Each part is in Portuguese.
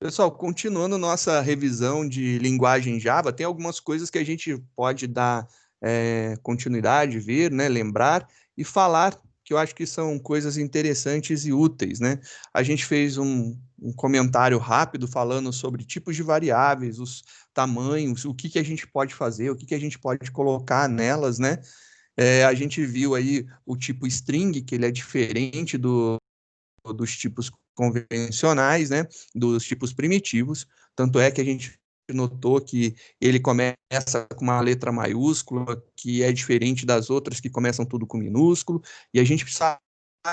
Pessoal, continuando nossa revisão de linguagem Java, tem algumas coisas que a gente pode dar continuidade, ver, né, lembrar e falar, que eu acho que são coisas interessantes e úteis, né? A gente fez um comentário rápido falando sobre tipos de variáveis, os tamanhos, o que que a gente pode fazer, o que que a gente pode colocar nelas, né? A gente viu aí o tipo string, que ele é diferente dos tipos convencionais, né, dos tipos primitivos. Tanto é que a gente notou que ele começa com uma letra maiúscula, que é diferente das outras que começam tudo com minúsculo, e a gente sabe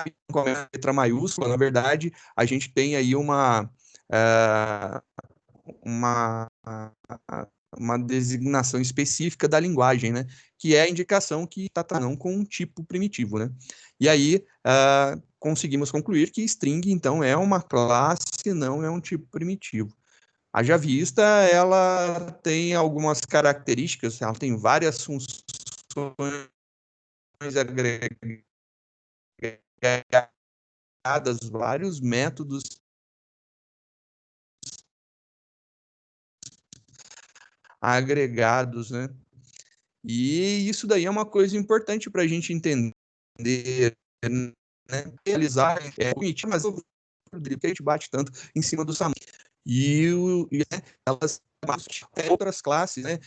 que começa a letra maiúscula, na verdade, a gente tem aí uma, uma designação específica da linguagem, né? Que é a indicação que está tratando com um tipo primitivo, né? E aí conseguimos concluir que string, então, é uma classe, não é um tipo primitivo. Haja vista, ela tem algumas características, ela tem várias funções agregadas, vários métodos agregados, né? E isso daí é uma coisa importante para a gente entender, né? Realizar, cognitivo, mas porque a gente bate tanto em cima do SAMU. Né, elas têm outras classes, né?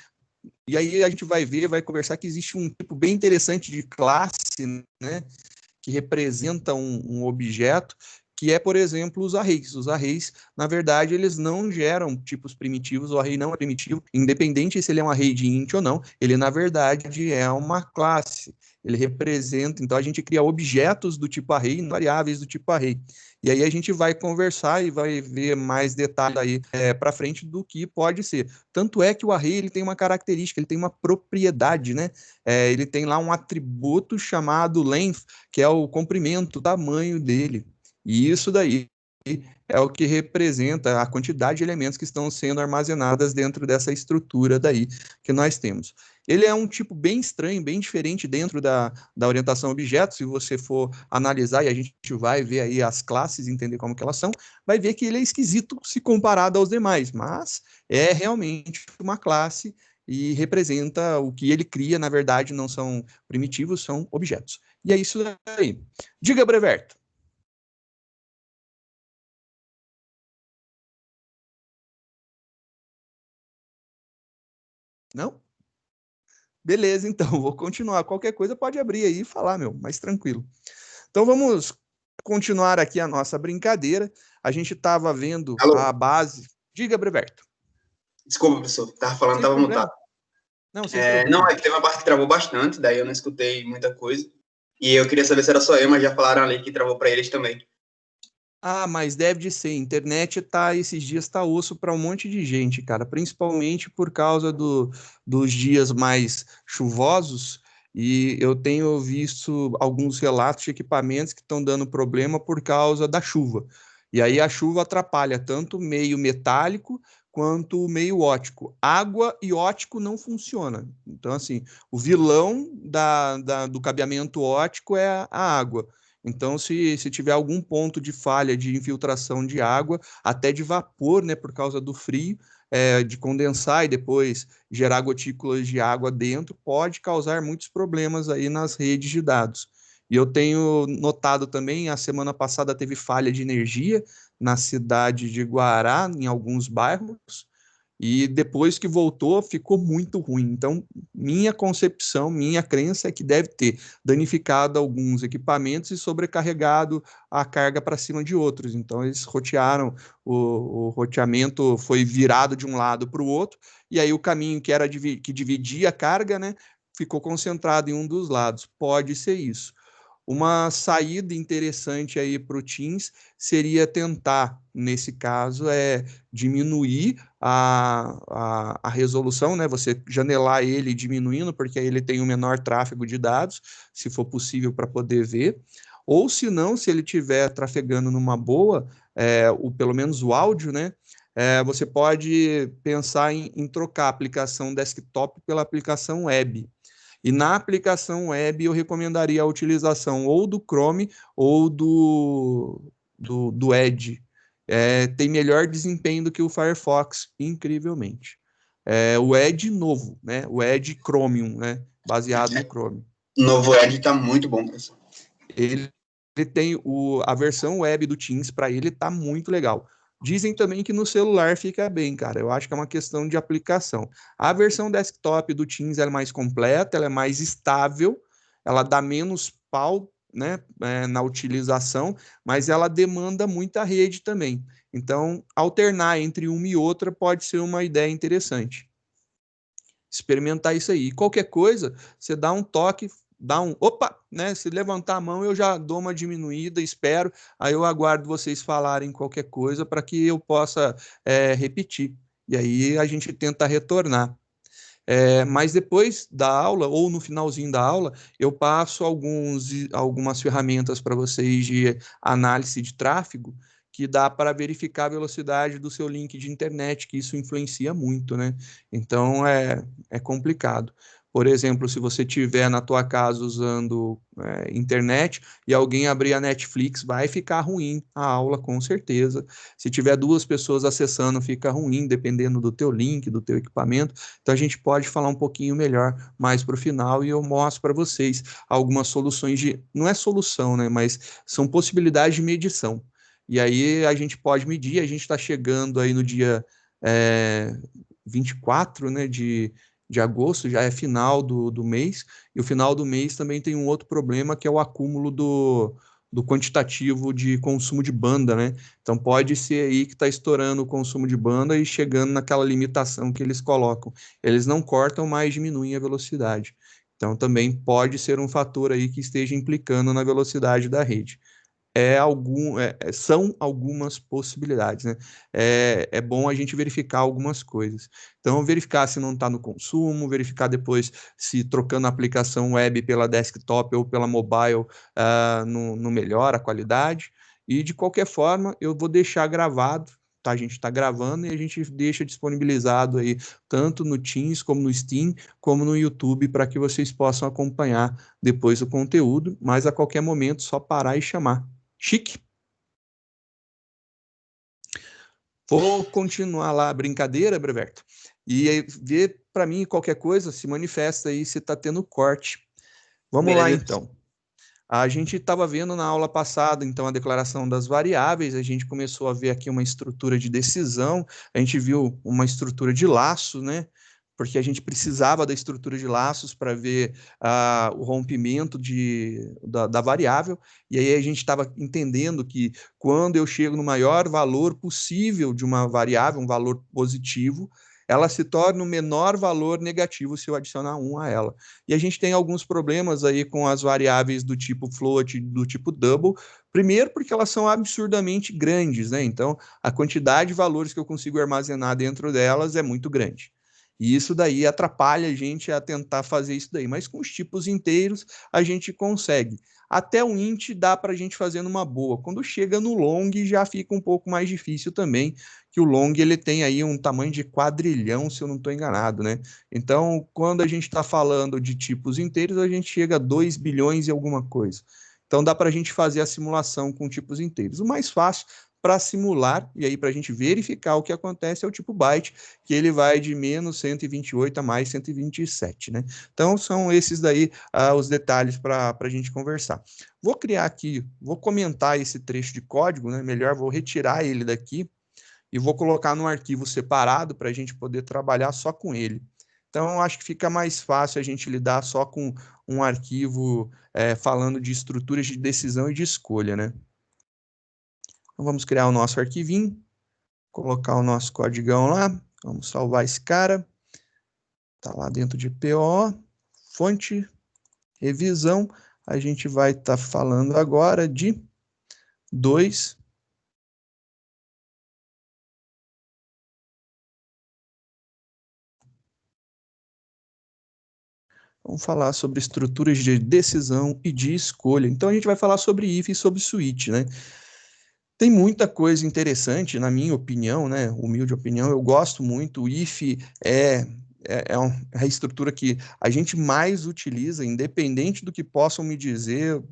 E aí a gente vai ver, vai conversar que existe um tipo bem interessante de classe, né? Que representa um objeto, que é, por exemplo, os arrays. Os arrays, na verdade, eles não geram tipos primitivos, o array não é primitivo, independente se ele é um array de int ou não, ele, na verdade, é uma classe. Ele representa, então a gente cria objetos do tipo array, variáveis do tipo array. E aí a gente vai conversar e vai ver mais detalhes aí para frente do que pode ser. Tanto é que o array ele tem uma característica, ele tem uma propriedade, né? Ele tem lá um atributo chamado length, que é o comprimento, o tamanho dele. E isso daí é o que representa a quantidade de elementos que estão sendo armazenadas dentro dessa estrutura daí que nós temos. Ele é um tipo bem estranho, bem diferente dentro da orientação a objetos. Se você for analisar, e a gente vai ver aí as classes, entender como que elas são, vai ver que ele é esquisito se comparado aos demais, mas é realmente uma classe e representa o que ele cria, na verdade, não são primitivos, são objetos. E é isso daí. Diga, Breverto. Não? Beleza, então, vou continuar. Qualquer coisa pode abrir aí e falar, meu, mais tranquilo. Então vamos continuar aqui a nossa brincadeira. A gente estava vendo Alô? a base. Diga, Breverto. Desculpa, professor. Tava falando, Sem tava mutado. problema. Não, sem Não, problema. é que teve uma parte que travou bastante, daí eu não escutei muita coisa. E eu queria saber se era só eu, mas já falaram ali que travou para eles também. Ah, mas deve de ser. Internet tá esses dias tá osso para um monte de gente, cara, principalmente por causa dos dias mais chuvosos. E eu tenho visto alguns relatos de equipamentos que estão dando problema por causa da chuva. E aí a chuva atrapalha tanto o meio metálico quanto o meio óptico. Água e óptico não funciona. Então, assim, o vilão do cabeamento óptico é a água. Então, se tiver algum ponto de falha de infiltração de água, até de vapor, né, por causa do frio, de condensar e depois gerar gotículas de água dentro, pode causar muitos problemas aí nas redes de dados. E eu tenho notado também, a semana passada teve falha de energia na cidade de Guará, em alguns bairros, e depois que voltou, ficou muito ruim. Então, minha concepção, minha crença é que deve ter danificado alguns equipamentos e sobrecarregado a carga para cima de outros. Então, eles rotearam, o roteamento foi virado de um lado para o outro, e aí o caminho que era que dividia a carga, né, ficou concentrado em um dos lados. Pode ser isso. Uma saída interessante aí para o Teams seria tentar, nesse caso, diminuir a resolução, né? Você janelar ele diminuindo, porque aí ele tem um menor tráfego de dados, se for possível para poder ver. Ou se não, se ele estiver trafegando numa boa, pelo menos o áudio, né? Você pode pensar em trocar a aplicação desktop pela aplicação web. E na aplicação web eu recomendaria a utilização ou do Chrome ou do Edge. tem melhor desempenho do que o Firefox, incrivelmente. O Edge novo, né? O Edge Chromium, né? Baseado no Chromium. O novo Edge está muito bom, professor. Ele tem a versão web do Teams, para ele tá muito legal. Dizem também que no celular fica bem, cara. Eu acho que é uma questão de aplicação. A versão desktop do Teams é mais completa, ela é mais estável, ela dá menos pau, né, na utilização, mas ela demanda muita rede também. Então, alternar entre uma e outra pode ser uma ideia interessante. Experimentar isso aí. Qualquer coisa, você dá um toque, opa, né? Se levantar a mão, eu já dou uma diminuída, espero. Aí eu aguardo vocês falarem qualquer coisa para que eu possa repetir. E aí a gente tenta retornar. Mas depois da aula, ou no finalzinho da aula, eu passo algumas ferramentas para vocês de análise de tráfego, que dá para verificar a velocidade do seu link de internet, que isso influencia muito, né? Então é complicado. Por exemplo, se você tiver na tua casa usando internet e alguém abrir a Netflix, vai ficar ruim a aula, com certeza. Se tiver duas pessoas acessando, fica ruim, dependendo do teu link, do teu equipamento. Então a gente pode falar um pouquinho melhor mais para o final e eu mostro para vocês algumas soluções não é solução, né? Mas são possibilidades de medição. E aí a gente pode medir, a gente está chegando aí no dia 24, né, de agosto, já é final do mês, e o final do mês também tem um outro problema, que é o acúmulo do quantitativo de consumo de banda, né? Então pode ser aí que está estourando o consumo de banda e chegando naquela limitação que eles colocam. Eles não cortam, mas diminuem a velocidade. Então também pode ser um fator aí que esteja implicando na velocidade da rede. São algumas possibilidades, né? É bom a gente verificar algumas coisas. Então, verificar se não está no consumo, verificar depois se trocando a aplicação web pela desktop ou pela mobile não melhora a qualidade. E, de qualquer forma, eu vou deixar gravado, tá? A gente está gravando e a gente deixa disponibilizado aí, tanto no Teams, como no Steam, como no YouTube, para que vocês possam acompanhar depois o conteúdo, mas a qualquer momento só parar e chamar. Chique. Vou continuar lá a brincadeira, Breverto, e aí, ver para mim qualquer coisa, se manifesta aí se está tendo corte. Vamos lá, então. A gente estava vendo na aula passada, então, a declaração das variáveis, a gente começou a ver aqui uma estrutura de decisão, a gente viu uma estrutura de laço, né? Porque a gente precisava da estrutura de laços para ver o rompimento da variável, e aí a gente estava entendendo que quando eu chego no maior valor possível de uma variável, um valor positivo, ela se torna o menor valor negativo se eu adicionar 1 a ela. E a gente tem alguns problemas aí com as variáveis do tipo float, do tipo double, primeiro porque elas são absurdamente grandes, né? Então, a quantidade de valores que eu consigo armazenar dentro delas é muito grande. E isso daí atrapalha a gente a tentar fazer isso daí. Mas com os tipos inteiros, a gente consegue. Até o int dá para a gente fazer numa boa. Quando chega no long, já fica um pouco mais difícil também, que o long ele tem aí um tamanho de quadrilhão, se eu não estou enganado, né? Então, quando a gente está falando de tipos inteiros, a gente chega a 2 bilhões e alguma coisa. Então, dá para a gente fazer a simulação com tipos inteiros. O mais fácil para simular, e aí para a gente verificar o que acontece, é o tipo byte, que ele vai de menos 128 a mais 127, né? Então, são esses daí os detalhes para a gente conversar. Vou criar aqui, vou comentar esse trecho de código, né? Melhor, vou retirar ele daqui e vou colocar num arquivo separado para a gente poder trabalhar só com ele. Então, acho que fica mais fácil a gente lidar só com um arquivo falando de estruturas de decisão e de escolha, né? Então, vamos criar o nosso arquivinho, colocar o nosso codigão lá, vamos salvar esse cara, tá lá dentro de PO, fonte, revisão, a gente vai estar falando agora de 2. Vamos falar sobre estruturas de decisão e de escolha. Então, a gente vai falar sobre if e sobre switch, né? Tem muita coisa interessante, na minha opinião, né? Humilde opinião, eu gosto muito. O if é a estrutura que a gente mais utiliza, independente do que possam me dizer,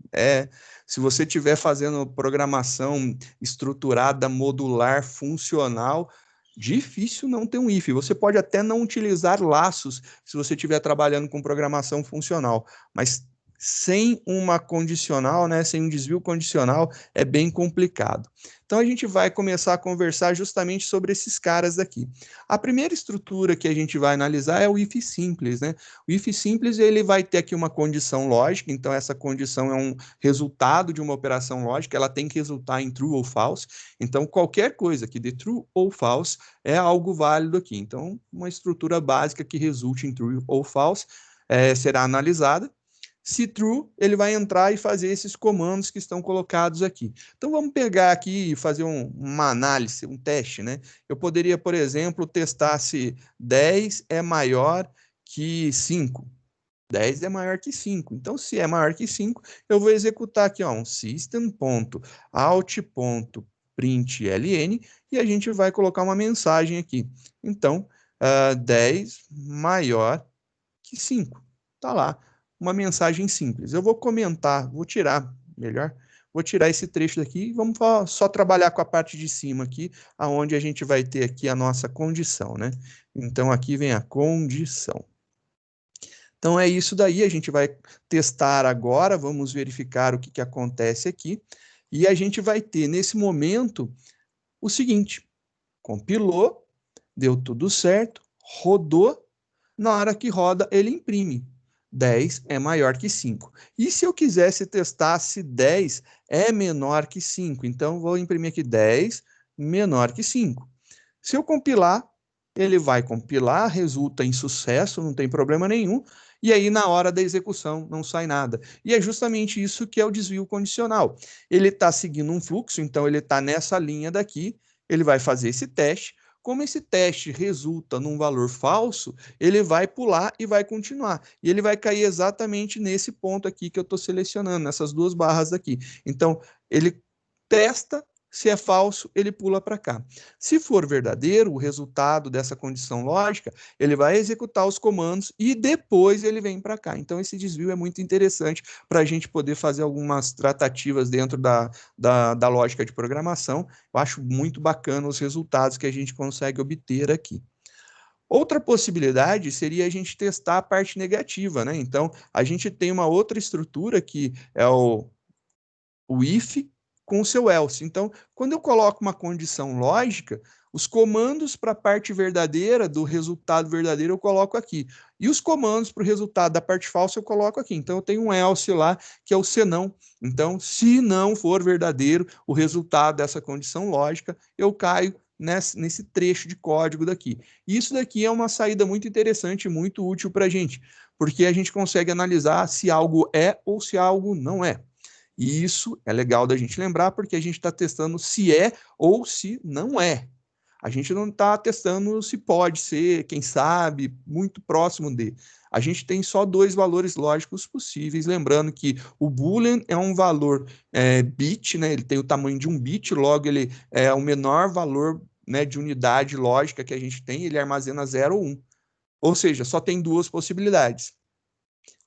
se você estiver fazendo programação estruturada, modular, funcional, difícil não ter um if. Você pode até não utilizar laços se você estiver trabalhando com programação funcional, mas sem uma condicional, né, sem um desvio condicional, é bem complicado. Então, a gente vai começar a conversar justamente sobre esses caras aqui. A primeira estrutura que a gente vai analisar é o if simples, né? O if simples, ele vai ter aqui uma condição lógica, então essa condição é um resultado de uma operação lógica, ela tem que resultar em true ou false, então qualquer coisa que dê true ou false é algo válido aqui. Então, uma estrutura básica que resulte em true ou false será analisada. Se true, ele vai entrar e fazer esses comandos que estão colocados aqui. Então, vamos pegar aqui e fazer uma análise, um teste, né? Eu poderia, por exemplo, testar se 10 é maior que 5. 10 é maior que 5. Então, se é maior que 5, eu vou executar aqui, ó, um system.out.println e a gente vai colocar uma mensagem aqui. Então, 10 maior que 5. Tá lá uma mensagem simples. Eu vou comentar, vou tirar esse trecho daqui e vamos só trabalhar com a parte de cima aqui, aonde a gente vai ter aqui a nossa condição, né? Então, aqui vem a condição. Então, é isso daí, a gente vai testar agora, vamos verificar o que acontece aqui, e a gente vai ter, nesse momento, o seguinte, compilou, deu tudo certo, rodou, na hora que roda, ele imprime. 10 é maior que 5. E se eu quisesse testar se 10 é menor que 5? Então, vou imprimir aqui 10 menor que 5. Se eu compilar, ele vai compilar, resulta em sucesso, não tem problema nenhum, e aí na hora da execução não sai nada. E é justamente isso que é o desvio condicional. Ele está seguindo um fluxo, então ele está nessa linha daqui, ele vai fazer esse teste, como esse teste resulta num valor falso, ele vai pular e vai continuar. E ele vai cair exatamente nesse ponto aqui que eu estou selecionando, nessas duas barras aqui. Então, ele testa, se é falso, ele pula para cá. Se for verdadeiro, o resultado dessa condição lógica, ele vai executar os comandos e depois ele vem para cá. Então, esse desvio é muito interessante para a gente poder fazer algumas tratativas dentro da lógica de programação. Eu acho muito bacana os resultados que a gente consegue obter aqui. Outra possibilidade seria a gente testar a parte negativa, né? Então, a gente tem uma outra estrutura que é o if com o seu else. Então, quando eu coloco uma condição lógica, os comandos para a parte verdadeira do resultado verdadeiro eu coloco aqui. E os comandos para o resultado da parte falsa eu coloco aqui. Então, eu tenho um else lá, que é o senão. Então, se não for verdadeiro o resultado dessa condição lógica, eu caio nesse trecho de código daqui. Isso daqui é uma saída muito interessante e muito útil para a gente, porque a gente consegue analisar se algo é ou se algo não é. E isso é legal da gente lembrar, porque a gente está testando se é ou se não é. A gente não está testando se pode ser, quem sabe, muito próximo de. A gente tem só dois valores lógicos possíveis, lembrando que o boolean é um valor bit, né? Ele tem o tamanho de um bit, logo ele é o menor valor, né, de unidade lógica que a gente tem, ele armazena 0 ou 1. Ou seja, só tem duas possibilidades.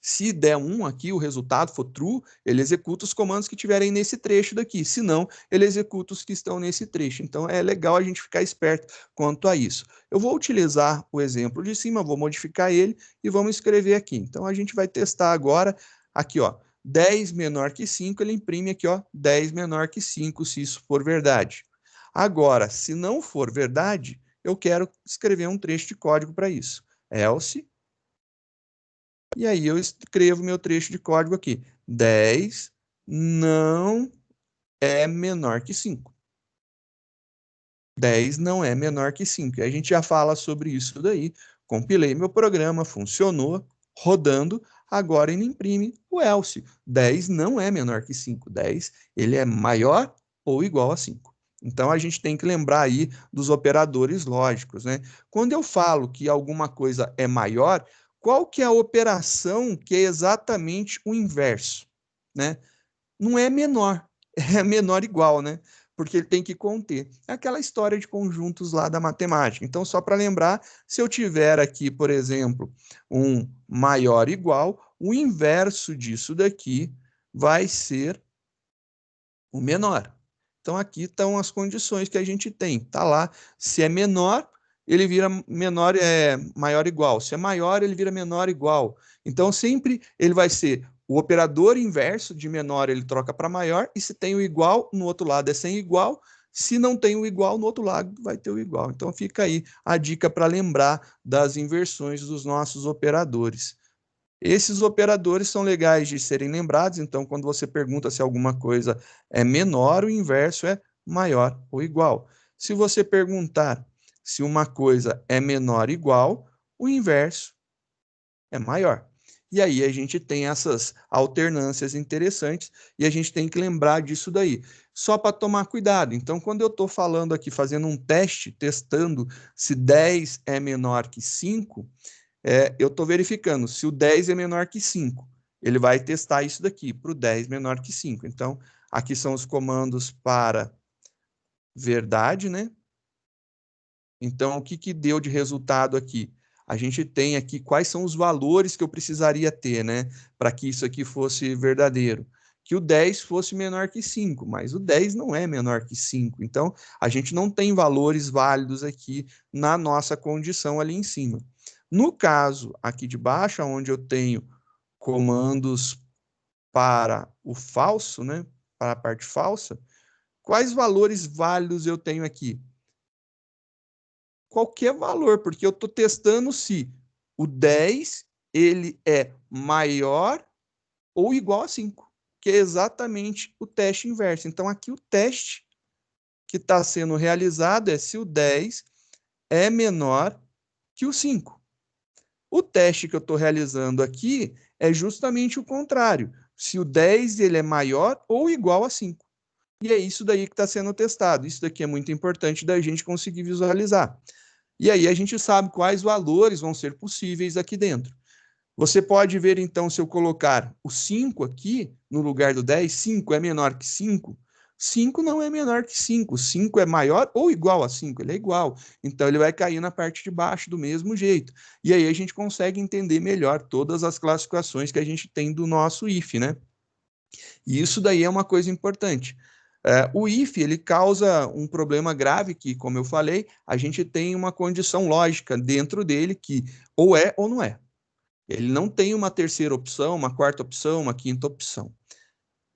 Se der 1 aqui, o resultado for true, ele executa os comandos que tiverem nesse trecho daqui. Se não, ele executa os que estão nesse trecho. Então, é legal a gente ficar esperto quanto a isso. Eu vou utilizar o exemplo de cima, vou modificar ele e vamos escrever aqui. Então, a gente vai testar agora, aqui, ó, 10 menor que 5, ele imprime aqui, ó, 10 menor que 5, se isso for verdade. Agora, se não for verdade, eu quero escrever um trecho de código para isso. Else. E aí eu escrevo meu trecho de código aqui. 10 não é menor que 5. 10 não é menor que 5. E a gente já fala sobre isso daí. Compilei meu programa, funcionou, rodando. Agora ele imprime o else. 10 não é menor que 5. 10 ele é maior ou igual a 5. Então a gente tem que lembrar aí dos operadores lógicos, né? Quando eu falo que alguma coisa é maior, qual que é a operação que é exatamente o inverso, né? Não é menor, é menor igual, né? porque ele tem que conter. É aquela história de conjuntos lá da matemática. Então, só para lembrar, se eu tiver aqui, por exemplo, um maior igual, o inverso disso daqui vai ser o menor. Então, aqui estão as condições que a gente tem. Está lá, se é menor, ele vira menor, maior igual. Se é maior, ele vira menor igual. Então, sempre ele vai ser o operador inverso de menor, ele troca para maior, e se tem o igual, no outro lado é sem igual. Se não tem o igual, no outro lado vai ter o igual. Então, fica aí a dica para lembrar das inversões dos nossos operadores. Esses operadores são legais de serem lembrados, então, quando você pergunta se alguma coisa é menor, o inverso é maior ou igual. Se você perguntar se uma coisa é menor ou igual, o inverso é maior. E aí a gente tem essas alternâncias interessantes e a gente tem que lembrar disso daí. Só para tomar cuidado. Então, quando eu estou falando aqui, fazendo um teste, testando se 10 é menor que 5, eu estou verificando se o 10 é menor que 5. Ele vai testar isso daqui, para o 10 menor que 5. Então, aqui são os comandos para verdade, né? Então, o que, que deu de resultado aqui? A gente tem aqui quais são os valores que eu precisaria ter, né? Para que isso aqui fosse verdadeiro. Que o 10 fosse menor que 5, mas o 10 não é menor que 5. Então, a gente não tem valores válidos aqui na nossa condição ali em cima. No caso aqui de baixo, onde eu tenho comandos para o falso, né? Para a parte falsa, quais valores válidos eu tenho aqui? Qualquer valor, porque eu estou testando se o 10 ele é maior ou igual a 5, que é exatamente o teste inverso. Então, aqui o teste que está sendo realizado é se o 10 é menor que o 5. O teste que eu estou realizando aqui é justamente o contrário. Se o 10 ele é maior ou igual a 5. E é isso daí que está sendo testado. Isso daqui é muito importante da gente conseguir visualizar. E aí a gente sabe quais valores vão ser possíveis aqui dentro. Você pode ver, então, se eu colocar o 5 aqui, no lugar do 10, 5 é menor que 5, 5 não é menor que 5, 5 é maior ou igual a 5, ele é igual. Então, ele vai cair na parte de baixo do mesmo jeito. E aí a gente consegue entender melhor todas as classificações que a gente tem do nosso if, né? E isso daí é uma coisa importante. O if ele causa um problema grave que, como eu falei, a gente tem uma condição lógica dentro dele que ou é ou não é. Ele não tem uma terceira opção, uma quarta opção, uma quinta opção.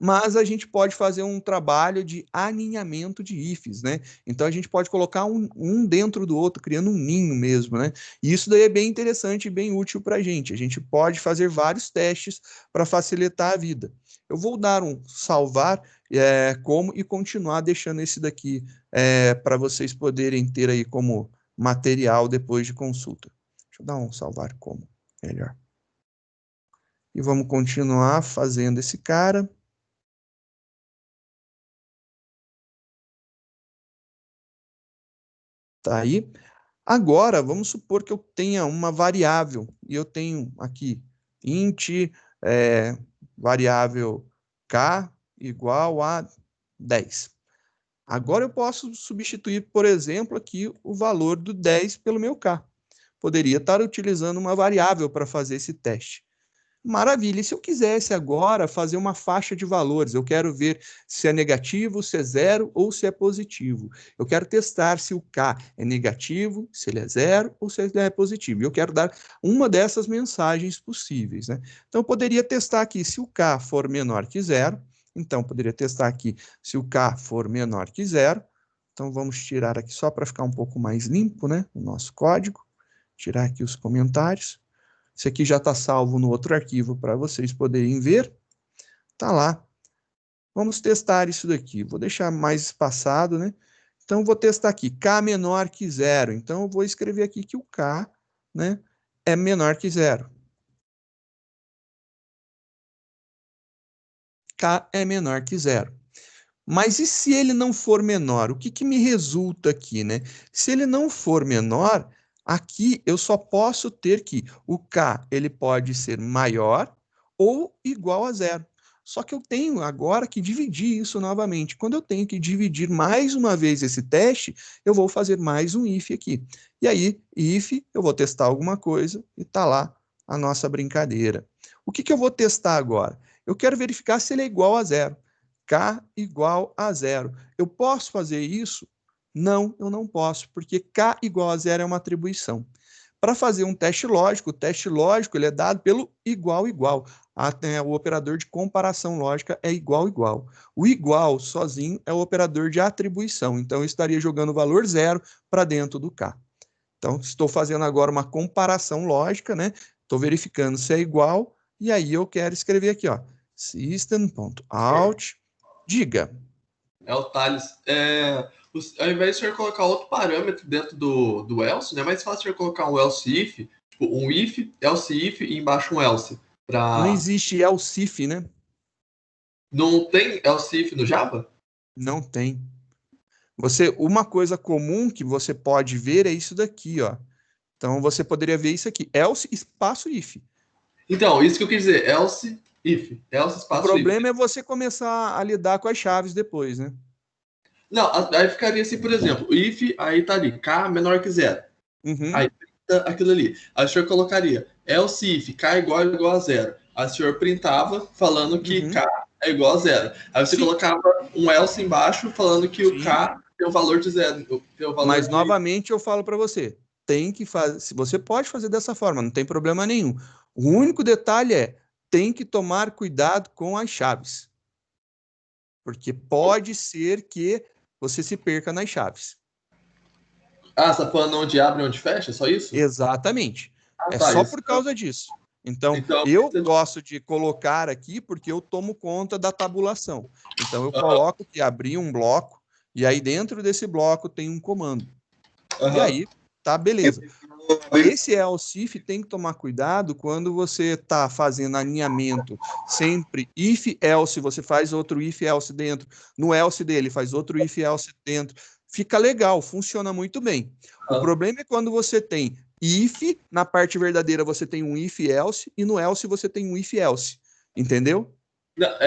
Mas a gente pode fazer um trabalho de aninhamento de ifs, né? Então a gente pode colocar um dentro do outro, criando um ninho mesmo, né? E isso daí é bem interessante e bem útil para a gente. A gente pode fazer vários testes para facilitar a vida. Eu vou dar um salvar como e continuar deixando esse daqui para vocês poderem ter aí como material depois de consulta. Deixa eu dar um salvar como melhor. E vamos continuar fazendo esse cara. Tá aí. Agora, vamos supor que eu tenha uma variável, e eu tenho aqui int, variável k igual a 10. Agora eu posso substituir, por exemplo, aqui o valor do 10 pelo meu k. Poderia estar utilizando uma variável para fazer esse teste. Maravilha. E se eu quisesse agora fazer uma faixa de valores, eu quero ver se é negativo, se é zero ou se é positivo. Eu quero testar se o K é negativo, se ele é zero ou se ele é positivo. E eu quero dar uma dessas mensagens possíveis, né? Então, eu poderia testar aqui se o K for menor que zero. Então, eu poderia testar aqui se o K for menor que zero. Então, vamos tirar aqui só para ficar um pouco mais limpo, né? O nosso código. Tirar aqui os comentários. Isso aqui já está salvo no outro arquivo para vocês poderem ver. Está lá. Vamos testar isso daqui. Vou deixar mais espaçado, né? Então, vou testar aqui, K menor que zero. Então, eu vou escrever aqui que o K, né, é menor que zero. K é menor que zero. Mas e se ele não for menor? O que, que me resulta aqui, né? Se ele não for menor, aqui eu só posso ter que o K ele pode ser maior ou igual a zero. Só que eu tenho agora que dividir isso novamente. Quando eu tenho que dividir mais uma vez esse teste, eu vou fazer mais um if aqui. E aí, if, eu vou testar alguma coisa e está lá a nossa brincadeira. O que eu vou testar agora? Eu quero verificar se ele é igual a zero. K igual a zero. Eu posso fazer isso? Não, eu não posso, porque K igual a zero é uma atribuição. Para fazer um teste lógico, o teste lógico ele é dado pelo igual, igual. O operador de comparação lógica é igual, igual. O igual sozinho é o operador de atribuição. Então, eu estaria jogando o valor zero para dentro do K. Então, estou fazendo agora uma comparação lógica, né? Estou verificando se é igual, e aí eu quero escrever aqui, ó, system.out, diga. É o Thales. Ao invés de você colocar outro parâmetro dentro do else, né? É mais fácil você colocar um else if, tipo um if, else if e embaixo um else. Não existe else if, né? Não tem else if no Java? Não tem. Uma coisa comum que você pode ver é isso daqui, ó. Então, você poderia ver isso aqui, else espaço if. Então, isso que eu quis dizer, else if, else espaço if. O problema é você começar a lidar com as chaves depois, né? Não, aí ficaria assim, por exemplo, if, aí tá ali, k menor que zero. Uhum. Aí printa aquilo ali. Aí o senhor colocaria else if, k igual a zero. Aí o senhor printava falando que k é igual a zero. Aí você colocava um else embaixo falando que o k tem o valor de zero. Mas, novamente, eu falo para você, tem que fazer, você pode fazer dessa forma, não tem problema nenhum. O único detalhe é, tem que tomar cuidado com as chaves. Porque pode ser que você se perca nas chaves. Ah, você tá falando onde abre e onde fecha? Só isso? Exatamente. Ah, É tá, só isso. por causa disso. Então, eu gosto de colocar aqui porque eu tomo conta da tabulação. Então, eu coloco que abrir um bloco e aí dentro desse bloco tem um comando. E aí, tá, beleza. Esse else if tem que tomar cuidado quando você está fazendo alinhamento. Sempre if else, você faz outro if else dentro. No else dele, faz outro if else dentro. Fica legal, funciona muito bem. O problema é quando você tem if, na parte verdadeira você tem um if else, e no else você tem um if else. Entendeu?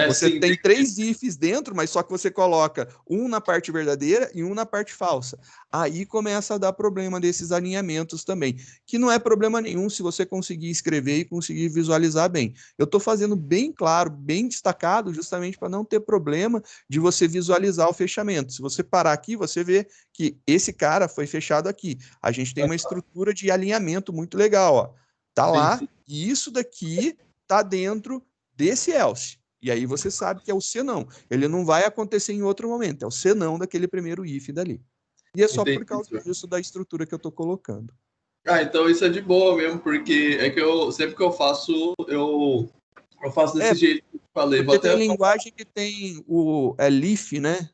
Você tem 3 ifs dentro, mas só que você coloca um na parte verdadeira e um na parte falsa. Aí começa a dar problema desses alinhamentos também, que não é problema nenhum se você conseguir escrever e conseguir visualizar bem. Eu estou fazendo bem claro, bem destacado, justamente para não ter problema de você visualizar o fechamento. Se você parar aqui, você vê que esse cara foi fechado aqui. A gente tem uma estrutura de alinhamento muito legal, ó. Tá lá, e isso daqui tá dentro desse else. E aí você sabe que é o senão. Ele não vai acontecer em outro momento. É o senão daquele primeiro if dali. E é só por causa disso da estrutura que eu estou colocando. Ah, então isso é de boa mesmo, porque é que sempre que eu faço, eu faço desse jeito que eu falei. Porque tem linguagem que tem o leaf, né?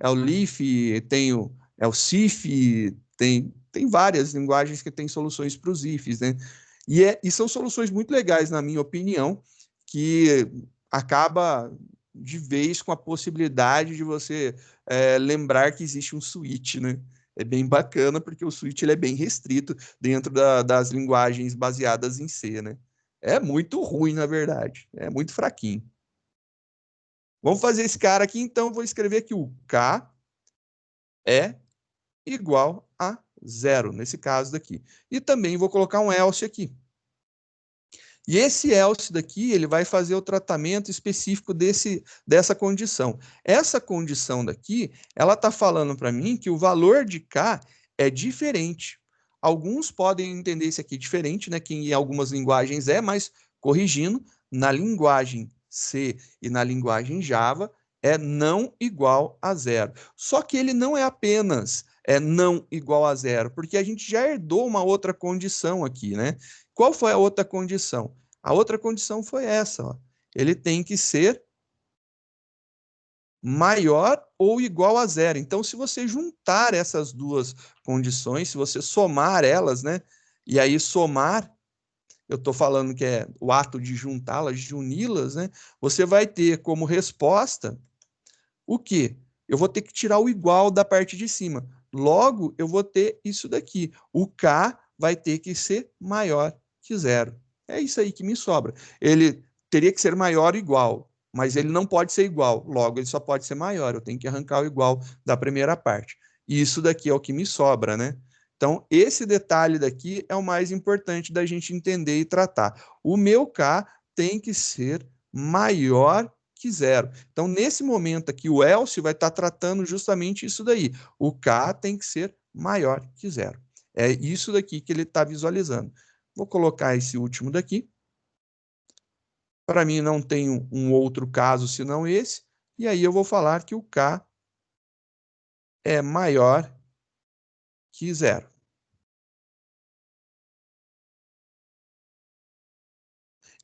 É o leaf, tem o cif, tem várias linguagens que têm soluções para os ifs, né? E são soluções muito legais, na minha opinião, que acaba de vez com a possibilidade de você lembrar que existe um switch, né? É bem bacana, porque o switch ele é bem restrito dentro das linguagens baseadas em C, né? É muito ruim, na verdade. É muito fraquinho. Vamos fazer esse cara aqui, então vou escrever aqui o K é igual a zero, nesse caso daqui. E também vou colocar um else aqui. E esse else daqui, ele vai fazer o tratamento específico dessa condição. Essa condição daqui, ela está falando para mim que o valor de K é diferente. Alguns podem entender isso aqui diferente, né? Que em algumas linguagens mas corrigindo, na linguagem C e na linguagem Java, é não igual a zero. Só que ele não é apenas não igual a zero, porque a gente já herdou uma outra condição aqui, né? Qual foi a outra condição? A outra condição foi essa, ó. Ele tem que ser maior ou igual a zero. Então, se você juntar essas duas condições, se você somar elas, né? E aí somar, eu estou falando que é o ato de juntá-las, de uni-las, né? Você vai ter como resposta o quê? Eu vou ter que tirar o igual da parte de cima. Logo, eu vou ter isso daqui. O K vai ter que ser maior que zero. É isso aí que me sobra. Ele teria que ser maior ou igual. mas ele não pode ser igual, logo ele só pode ser maior, eu tenho que arrancar o igual da primeira parte. E isso daqui é o que me sobra, né? Então, esse detalhe daqui é o mais importante da gente entender e tratar. O meu K tem que ser maior que zero. Então, nesse momento aqui, o else vai estar tratando justamente isso daí. O K tem que ser maior que zero. É isso daqui que ele está visualizando. Vou colocar esse último daqui. Para mim, não tem um outro caso senão esse. E aí eu vou falar que o K é maior que zero.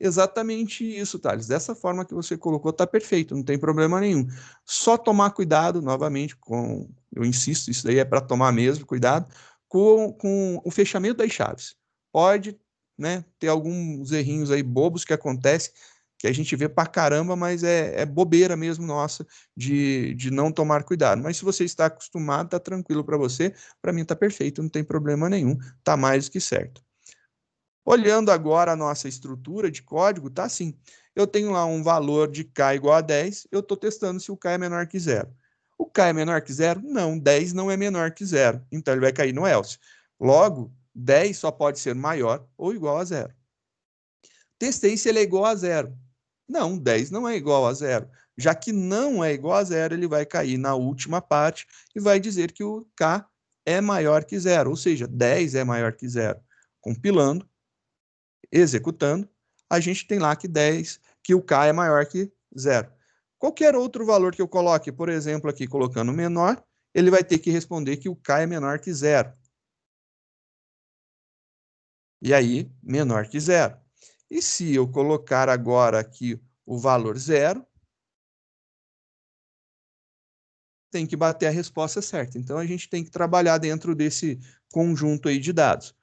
Exatamente isso, Thales. Dessa forma que você colocou, está perfeito, não tem problema nenhum. Só tomar cuidado, novamente, eu insisto, isso daí é para tomar mesmo, cuidado, com o fechamento das chaves. Pode, né, ter alguns errinhos aí bobos que acontecem, que a gente vê pra caramba, mas é bobeira mesmo nossa de não tomar cuidado. Mas se você está acostumado, tá tranquilo para você, para mim tá perfeito, não tem problema nenhum, tá mais do que certo. Olhando agora a nossa estrutura de código, tá assim. Eu tenho lá um valor de K igual a 10, eu estou testando se o K é menor que zero. O K é menor que zero? Não, 10 não é menor que zero. Então ele vai cair no else. Logo, 10 só pode ser maior ou igual a zero. Testei se ele é igual a zero. Não, 10 não é igual a zero. Já que não é igual a zero, ele vai cair na última parte e vai dizer que o K é maior que zero, ou seja, 10 é maior que zero. Compilando, executando, a gente tem lá que 10, que o K é maior que zero. Qualquer outro valor que eu coloque, por exemplo, aqui colocando menor, ele vai ter que responder que o K é menor que zero. E aí, menor que zero. E se eu colocar agora aqui o valor zero, tem que bater a resposta certa. Então, a gente tem que trabalhar dentro desse conjunto aí de dados.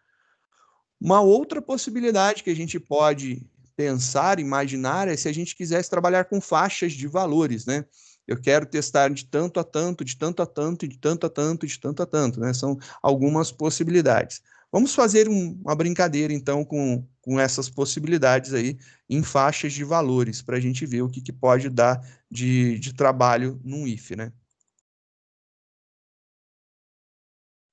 Uma outra possibilidade que a gente pode pensar, imaginar, é se a gente quisesse trabalhar com faixas de valores, né? Eu quero testar de tanto a tanto, de tanto a tanto, de tanto a tanto, de tanto a tanto, né? São algumas possibilidades. Vamos fazer uma brincadeira, então, com essas possibilidades aí em faixas de valores, para a gente ver o que pode dar de trabalho num if, né?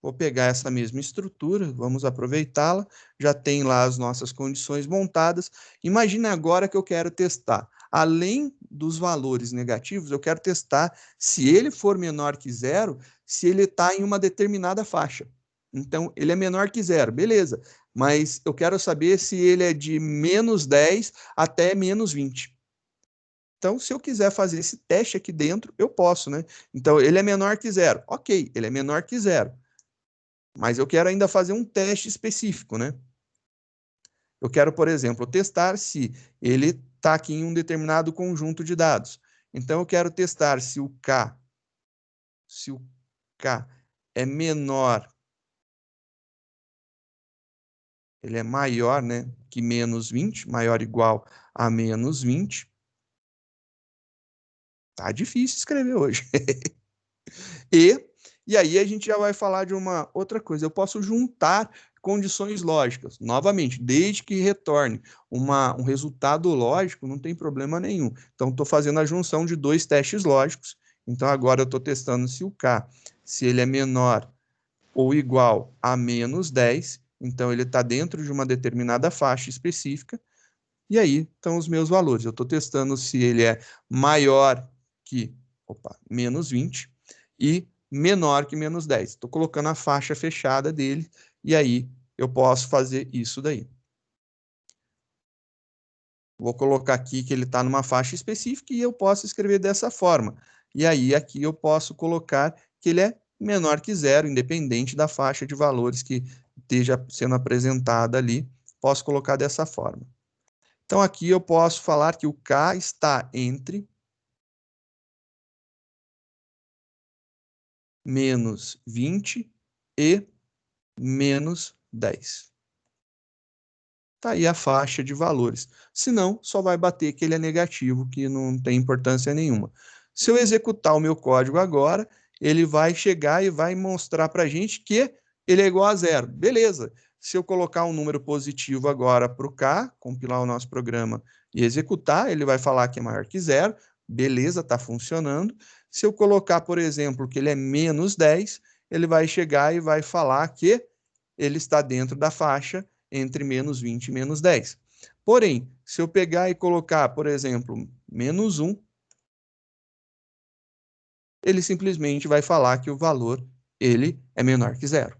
Vou pegar essa mesma estrutura, vamos aproveitá-la, já tem lá as nossas condições montadas. Imagine agora que eu quero testar, além dos valores negativos, eu quero testar se ele for menor que zero, se ele está em uma determinada faixa. Então, ele é menor que zero, beleza, mas eu quero saber se ele é de menos 10 até menos 20. Então, se eu quiser fazer esse teste aqui dentro, eu posso, né? Então, ele é menor que zero. Ok, ele é menor que zero. Mas eu quero ainda fazer um teste específico, né? Eu quero, por exemplo, testar se ele está aqui em um determinado conjunto de dados. Então, eu quero testar se o K é menor, ele é maior, né, que menos 20, maior ou igual a menos 20. Tá difícil escrever hoje. E aí a gente já vai falar de uma outra coisa. Eu posso juntar condições lógicas. Novamente, desde que retorne um resultado lógico, não tem problema nenhum. Então, estou fazendo a junção de dois testes lógicos. Então, agora eu estou testando se o K, se ele é menor ou igual a menos 10. Então, ele está dentro de uma determinada faixa específica. E aí estão os meus valores. Eu estou testando se ele é maior que menos 20 e menor que menos 10. Estou colocando a faixa fechada dele e aí eu posso fazer isso daí. Vou colocar aqui que ele está numa faixa específica e eu posso escrever dessa forma. E aí aqui eu posso colocar que ele é menor que zero, independente da faixa de valores que esteja sendo apresentada ali. Posso colocar dessa forma. Então aqui eu posso falar que o K está entre menos 20 e menos 10. Tá aí a faixa de valores. Senão, só vai bater que ele é negativo, que não tem importância nenhuma. Se eu executar o meu código agora, ele vai chegar e vai mostrar para a gente que ele é igual a zero. Beleza. Se eu colocar um número positivo agora para o K, compilar o nosso programa e executar, ele vai falar que é maior que 0, beleza, está funcionando. Se eu colocar, por exemplo, que ele é menos 10, ele vai chegar e vai falar que ele está dentro da faixa entre menos 20 e menos 10. Porém, se eu pegar e colocar, por exemplo, menos 1, ele simplesmente vai falar que o valor ele é menor que 0.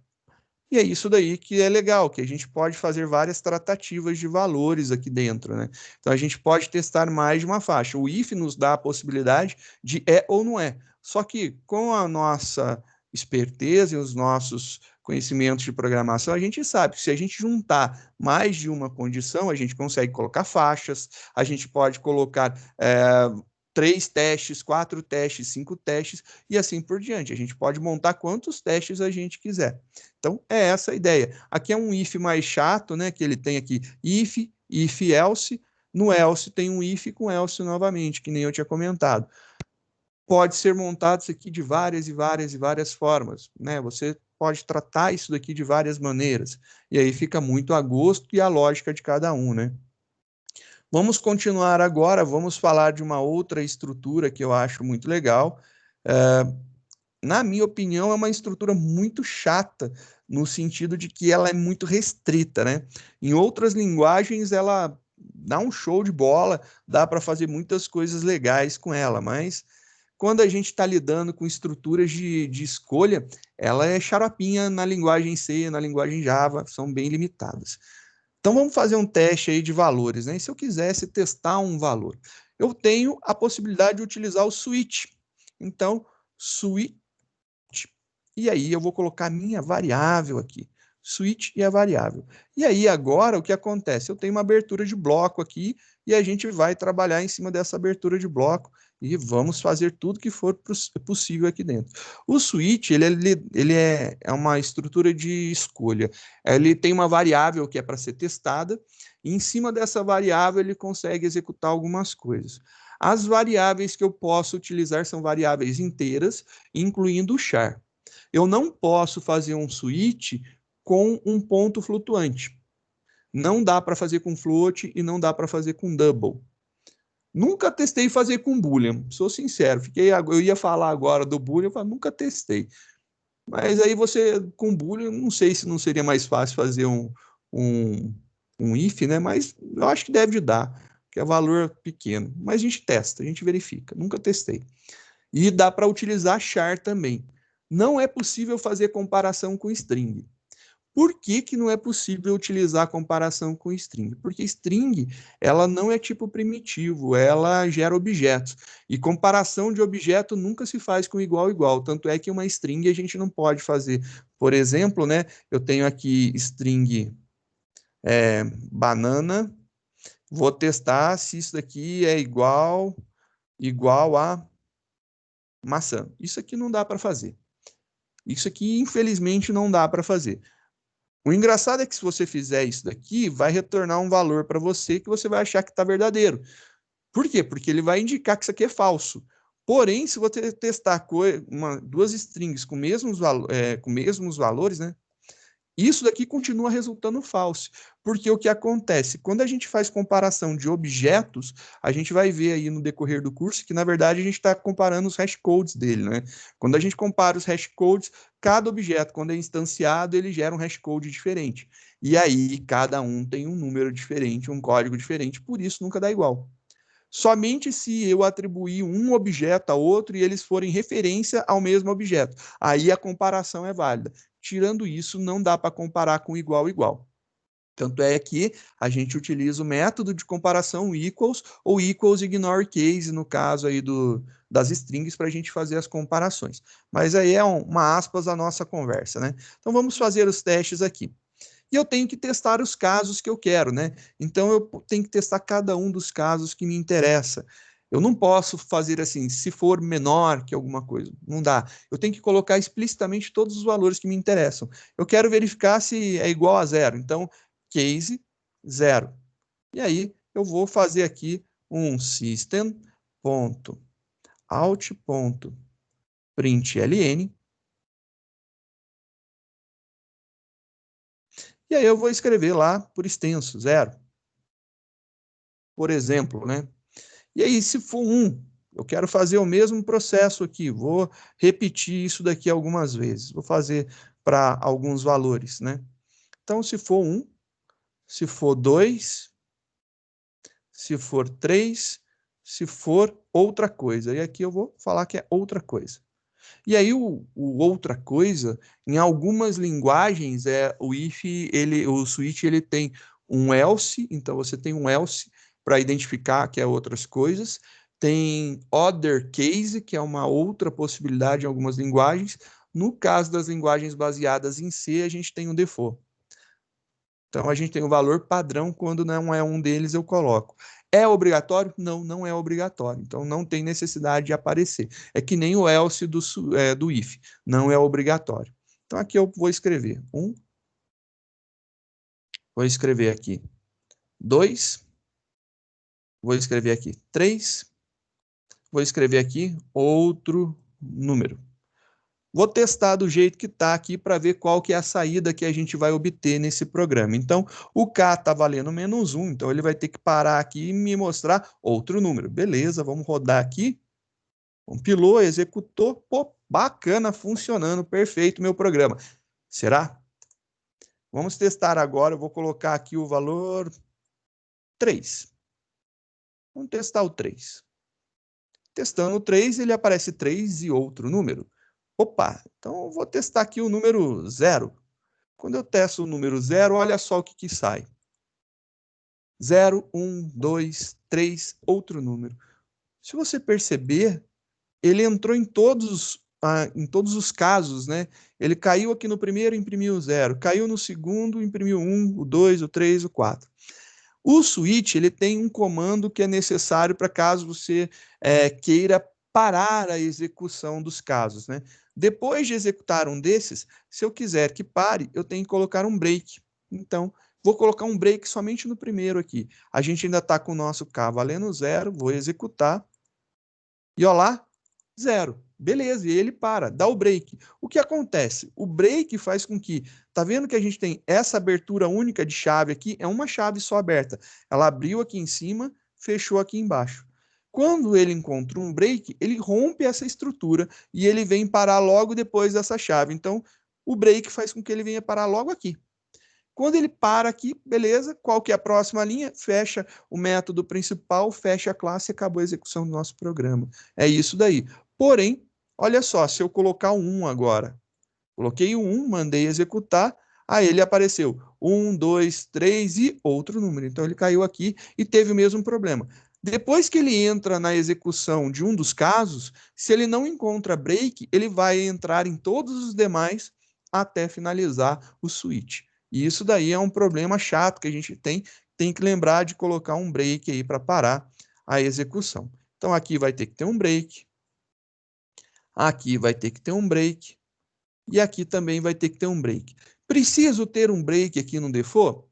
E é isso daí que é legal, que a gente pode fazer várias tratativas de valores aqui dentro, né? Então a gente pode testar mais de uma faixa. O if nos dá a possibilidade de é ou não é. Só que com a nossa esperteza e os nossos conhecimentos de programação, a gente sabe que se a gente juntar mais de uma condição, a gente consegue colocar faixas, a gente pode colocar 3 testes, 4 testes, 5 testes e assim por diante. A gente pode montar quantos testes a gente quiser. Então, é essa a ideia. Aqui é um if mais chato, né? Que ele tem aqui if, if, else. No else tem um if com else novamente, que nem eu tinha comentado. Pode ser montado isso aqui de várias e várias e várias formas, né? Você pode tratar isso daqui de várias maneiras. E aí fica muito a gosto e a lógica de cada um, né? Vamos continuar agora, vamos falar de uma outra estrutura que eu acho muito legal. Na minha opinião, é uma estrutura muito chata, no sentido de que ela é muito restrita, né? Em outras linguagens, ela dá um show de bola, dá para fazer muitas coisas legais com ela, mas quando a gente está lidando com estruturas de escolha, ela é xaropinha na linguagem C, na linguagem Java, são bem limitadas. Então vamos fazer um teste aí de valores, né? E se eu quisesse testar um valor, eu tenho a possibilidade de utilizar o switch. Então, switch, e aí eu vou colocar a minha variável aqui, switch e a variável. E aí agora o que acontece? Eu tenho uma abertura de bloco aqui e a gente vai trabalhar em cima dessa abertura de bloco e vamos fazer tudo que for possível aqui dentro. O switch, ele é uma estrutura de escolha. Ele tem uma variável que é para ser testada e em cima dessa variável ele consegue executar algumas coisas. As variáveis que eu posso utilizar são variáveis inteiras, incluindo o char. Eu não posso fazer um switch com um ponto flutuante. Não dá para fazer com float e não dá para fazer com double. Nunca testei fazer com Boolean, sou sincero. Eu ia falar agora do Boolean, eu nunca testei. Mas aí você, com Boolean, não sei se não seria mais fácil fazer um if, né? Mas eu acho que deve dar, que é valor pequeno. Mas a gente testa, a gente verifica. Nunca testei. E dá para utilizar char também. Não é possível fazer comparação com string. Por que, que não é possível utilizar comparação com string? Porque string, ela não é tipo primitivo, ela gera objetos. E comparação de objeto nunca se faz com igual igual. Tanto é que uma string a gente não pode fazer. Por exemplo, né, eu tenho aqui string banana, vou testar se isso daqui é igual a maçã. Isso aqui não dá para fazer. Isso aqui, infelizmente, não dá para fazer. O engraçado é que se você fizer isso daqui, vai retornar um valor para você que você vai achar que está verdadeiro. Por quê? Porque ele vai indicar que isso aqui é falso. Porém, se você testar duas strings com mesmos valores, né? Isso daqui continua resultando falso, porque o que acontece? Quando a gente faz comparação de objetos, a gente vai ver aí no decorrer do curso que, na verdade, a gente está comparando os hashcodes dele, né? Quando a gente compara os hashcodes, cada objeto, quando é instanciado, ele gera um hashcode diferente. E aí, cada um tem um número diferente, um código diferente, por isso nunca dá igual. Somente se eu atribuir um objeto a outro e eles forem referência ao mesmo objeto. Aí a comparação é válida. Tirando isso, não dá para comparar com igual igual. Tanto é que a gente utiliza o método de comparação equals ou equals ignore case, no caso aí das strings, para a gente fazer as comparações. Mas aí é uma aspas a nossa conversa, né? Então vamos fazer os testes aqui. E eu tenho que testar os casos que eu quero, né? Então eu tenho que testar cada um dos casos que me interessa. Eu não posso fazer assim, se for menor que alguma coisa, não dá. Eu tenho que colocar explicitamente todos os valores que me interessam. Eu quero verificar se é igual a 0. Então, case 0. E aí eu vou fazer aqui um system.out.println. E aí eu vou escrever lá por extenso, 0. por exemplo, né? E aí, se for 1, eu quero fazer o mesmo processo aqui, vou repetir isso daqui algumas vezes, vou fazer para alguns valores, né? Então, se for 1, se for 2, se for 3, se for outra coisa. E aqui eu vou falar que é outra coisa. E aí o outra coisa, em algumas linguagens, o if, o switch, ele tem um else, então você tem um else para identificar que é outras coisas. Tem other case, que é uma outra possibilidade em algumas linguagens. No caso das linguagens baseadas em C, a gente tem um default. Então, a gente tem o valor padrão, quando não é um deles, eu coloco. É obrigatório? Não, não é obrigatório. Então, não tem necessidade de aparecer. É que nem o else do if. Não é obrigatório. Então, aqui eu vou escrever 1. Vou escrever aqui 2. Vou escrever aqui 3. Vou escrever aqui outro número. Vou testar do jeito que está aqui para ver qual que é a saída que a gente vai obter nesse programa. Então, o K está valendo -1, então ele vai ter que parar aqui e me mostrar outro número. Beleza, vamos rodar aqui. Compilou, executou. Pô, bacana, funcionando, perfeito meu programa. Será? Vamos testar agora, eu vou colocar aqui o valor 3. Vamos testar o 3. Testando o 3, ele aparece 3 e outro número. Opa, então eu vou testar aqui o número 0. Quando eu testo o número 0, olha só o que sai. 0, 1, 2, 3, outro número. Se você perceber, ele entrou em todos os casos, né? Ele caiu aqui no primeiro, imprimiu 0. Caiu no segundo, imprimiu 1, o 2, o 3, o 4. O switch, ele tem um comando que é necessário para caso você queira parar a execução dos casos, né? Depois de executar um desses, se eu quiser que pare, eu tenho que colocar um break. Então, vou colocar um break somente no primeiro aqui. A gente ainda está com o nosso K valendo 0, vou executar. E olha lá, 0. Beleza, e ele para, dá o break. O que acontece? O break faz com que, tá vendo que a gente tem essa abertura única de chave aqui? É uma chave só aberta. Ela abriu aqui em cima, fechou aqui embaixo. Quando ele encontra um break, ele rompe essa estrutura e ele vem parar logo depois dessa chave. Então, o break faz com que ele venha parar logo aqui. Quando ele para aqui, beleza, qual que é a próxima linha? Fecha o método principal, fecha a classe e acabou a execução do nosso programa. É isso daí. Porém, olha só, se eu colocar o 1 agora, coloquei o 1, mandei executar, aí ele apareceu 1, 2, 3 e outro número. Então ele caiu aqui e teve o mesmo problema. Depois que ele entra na execução de um dos casos, se ele não encontra break, ele vai entrar em todos os demais até finalizar o switch. E isso daí é um problema chato que a gente tem que lembrar de colocar um break aí para parar a execução. Então aqui vai ter que ter um break, aqui vai ter que ter um break, e aqui também vai ter que ter um break. Preciso ter um break aqui no default?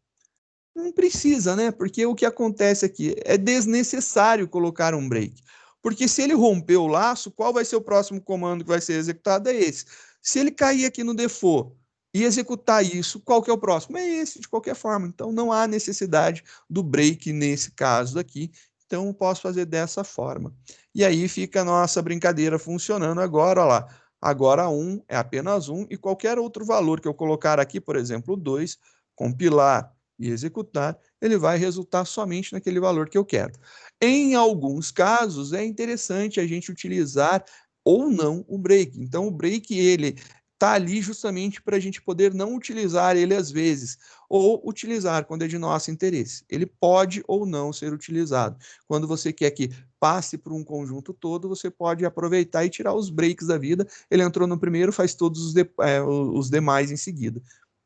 Não precisa, né? Porque o que acontece aqui é desnecessário colocar um break. Porque se ele romper o laço, qual vai ser o próximo comando que vai ser executado? É esse. Se ele cair aqui no default e executar isso, qual que é o próximo? É esse, de qualquer forma. Então, não há necessidade do break nesse caso aqui. Então, eu posso fazer dessa forma. E aí fica a nossa brincadeira funcionando agora, olha lá. Agora 1 é apenas 1 e qualquer outro valor que eu colocar aqui, por exemplo, 2, compilar e executar, ele vai resultar somente naquele valor que eu quero. Em alguns casos, é interessante a gente utilizar ou não o break. Então, o break, ele está ali justamente para a gente poder não utilizar ele às vezes, ou utilizar quando é de nosso interesse. Ele pode ou não ser utilizado. Quando você quer que passe por um conjunto todo, você pode aproveitar e tirar os breaks da vida. Ele entrou no primeiro, faz todos os demais em seguida.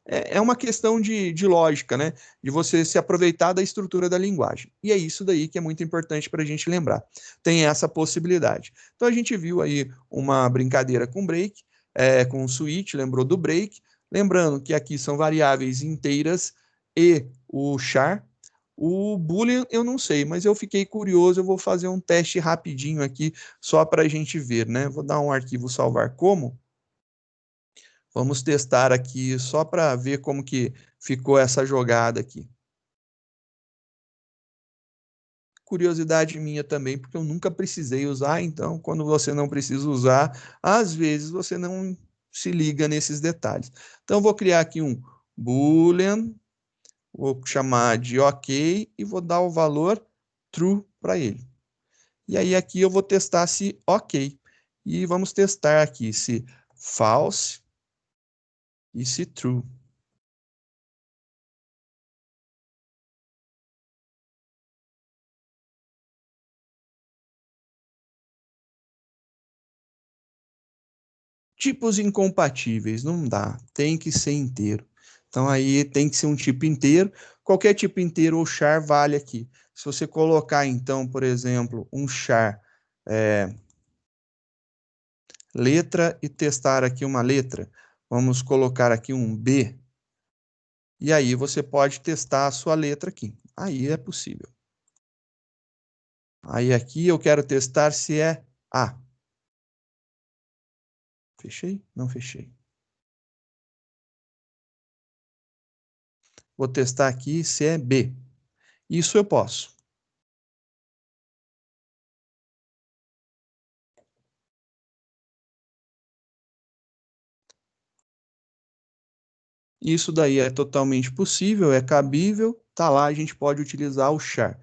É uma questão de lógica, né? De você se aproveitar da estrutura da linguagem. E é isso daí que é muito importante para a gente lembrar. Tem essa possibilidade. Então a gente viu aí uma brincadeira com break, com o switch, lembrou do break. Lembrando que aqui são variáveis inteiras e o char. O boolean eu não sei, mas eu fiquei curioso, eu vou fazer um teste rapidinho aqui, só para a gente ver, né? Vou dar um arquivo salvar como. Vamos testar aqui só para ver como que ficou essa jogada aqui. curiosidade minha também, porque eu nunca precisei usar, então quando você não precisa usar, às vezes você não se liga nesses detalhes. Então, eu vou criar aqui um boolean, vou chamar de OK e vou dar o valor true para ele. E aí aqui eu vou testar se OK. E vamos testar aqui se false e se true. Tipos incompatíveis, não dá, tem que ser inteiro. Então aí tem que ser um tipo inteiro, qualquer tipo inteiro ou char vale aqui. Se você colocar então, por exemplo, um char letra e testar aqui uma letra, vamos colocar aqui um B, e aí você pode testar a sua letra aqui. Aí é possível. Aí aqui eu quero testar se é A. Fechei? Não fechei. Vou testar aqui se é B. Isso eu posso. Isso daí é totalmente possível, é cabível, tá lá, a gente pode utilizar o char.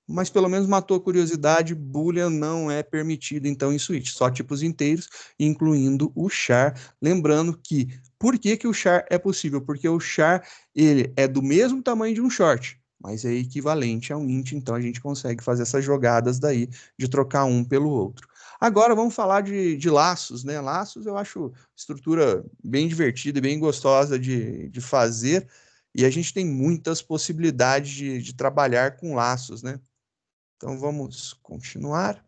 Mas pelo menos matou a curiosidade, Boolean não é permitido então em switch, só tipos inteiros, incluindo o char. Lembrando que, por que que o char é possível? Porque o char, ele é do mesmo tamanho de um short, mas é equivalente a um int, então a gente consegue fazer essas jogadas daí, de trocar um pelo outro. Agora vamos falar de laços, né? Laços eu acho estrutura bem divertida e bem gostosa de fazer, e a gente tem muitas possibilidades de trabalhar com laços, né? Então vamos continuar.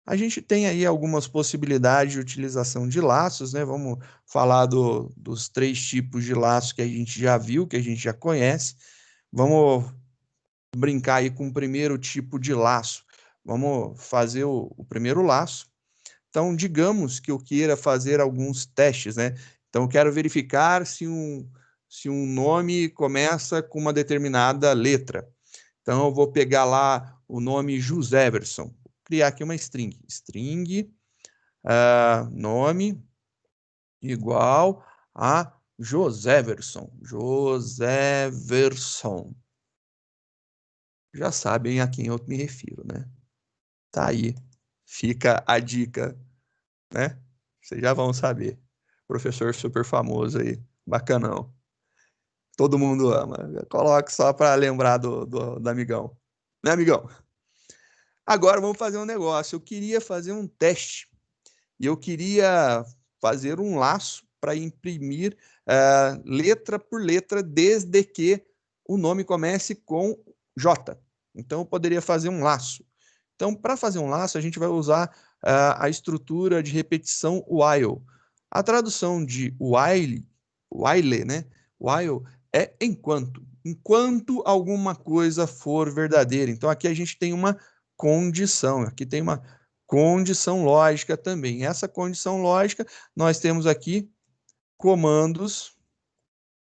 A gente tem aí algumas possibilidades de utilização de laços, né? Vamos falar dos três tipos de laços que a gente já viu, que a gente já conhece. Vamos brincar aí com o primeiro tipo de laço. Vamos fazer o primeiro laço. Então, digamos que eu queira fazer alguns testes, né? Então, eu quero verificar se um nome começa com uma determinada letra. Então, eu vou pegar lá o nome Joséverson, criar aqui uma string. String, nome igual a Joséverson. Joséverson. Já sabem a quem eu me refiro, né? Tá aí. Fica a dica, né? Vocês já vão saber. Professor super famoso aí. Bacanão. Todo mundo ama. Coloque só para lembrar do amigão. Né, amigão? Agora vamos fazer um negócio. Eu queria fazer um teste e eu queria fazer um laço para imprimir letra por letra desde que o nome comece com J. Então eu poderia fazer um laço. Então, para fazer um laço, a gente vai usar a estrutura de repetição while. A tradução de while, né? While é enquanto. Enquanto alguma coisa for verdadeira. Então, aqui a gente tem uma condição. Aqui tem uma condição lógica também. Essa condição lógica, nós temos aqui comandos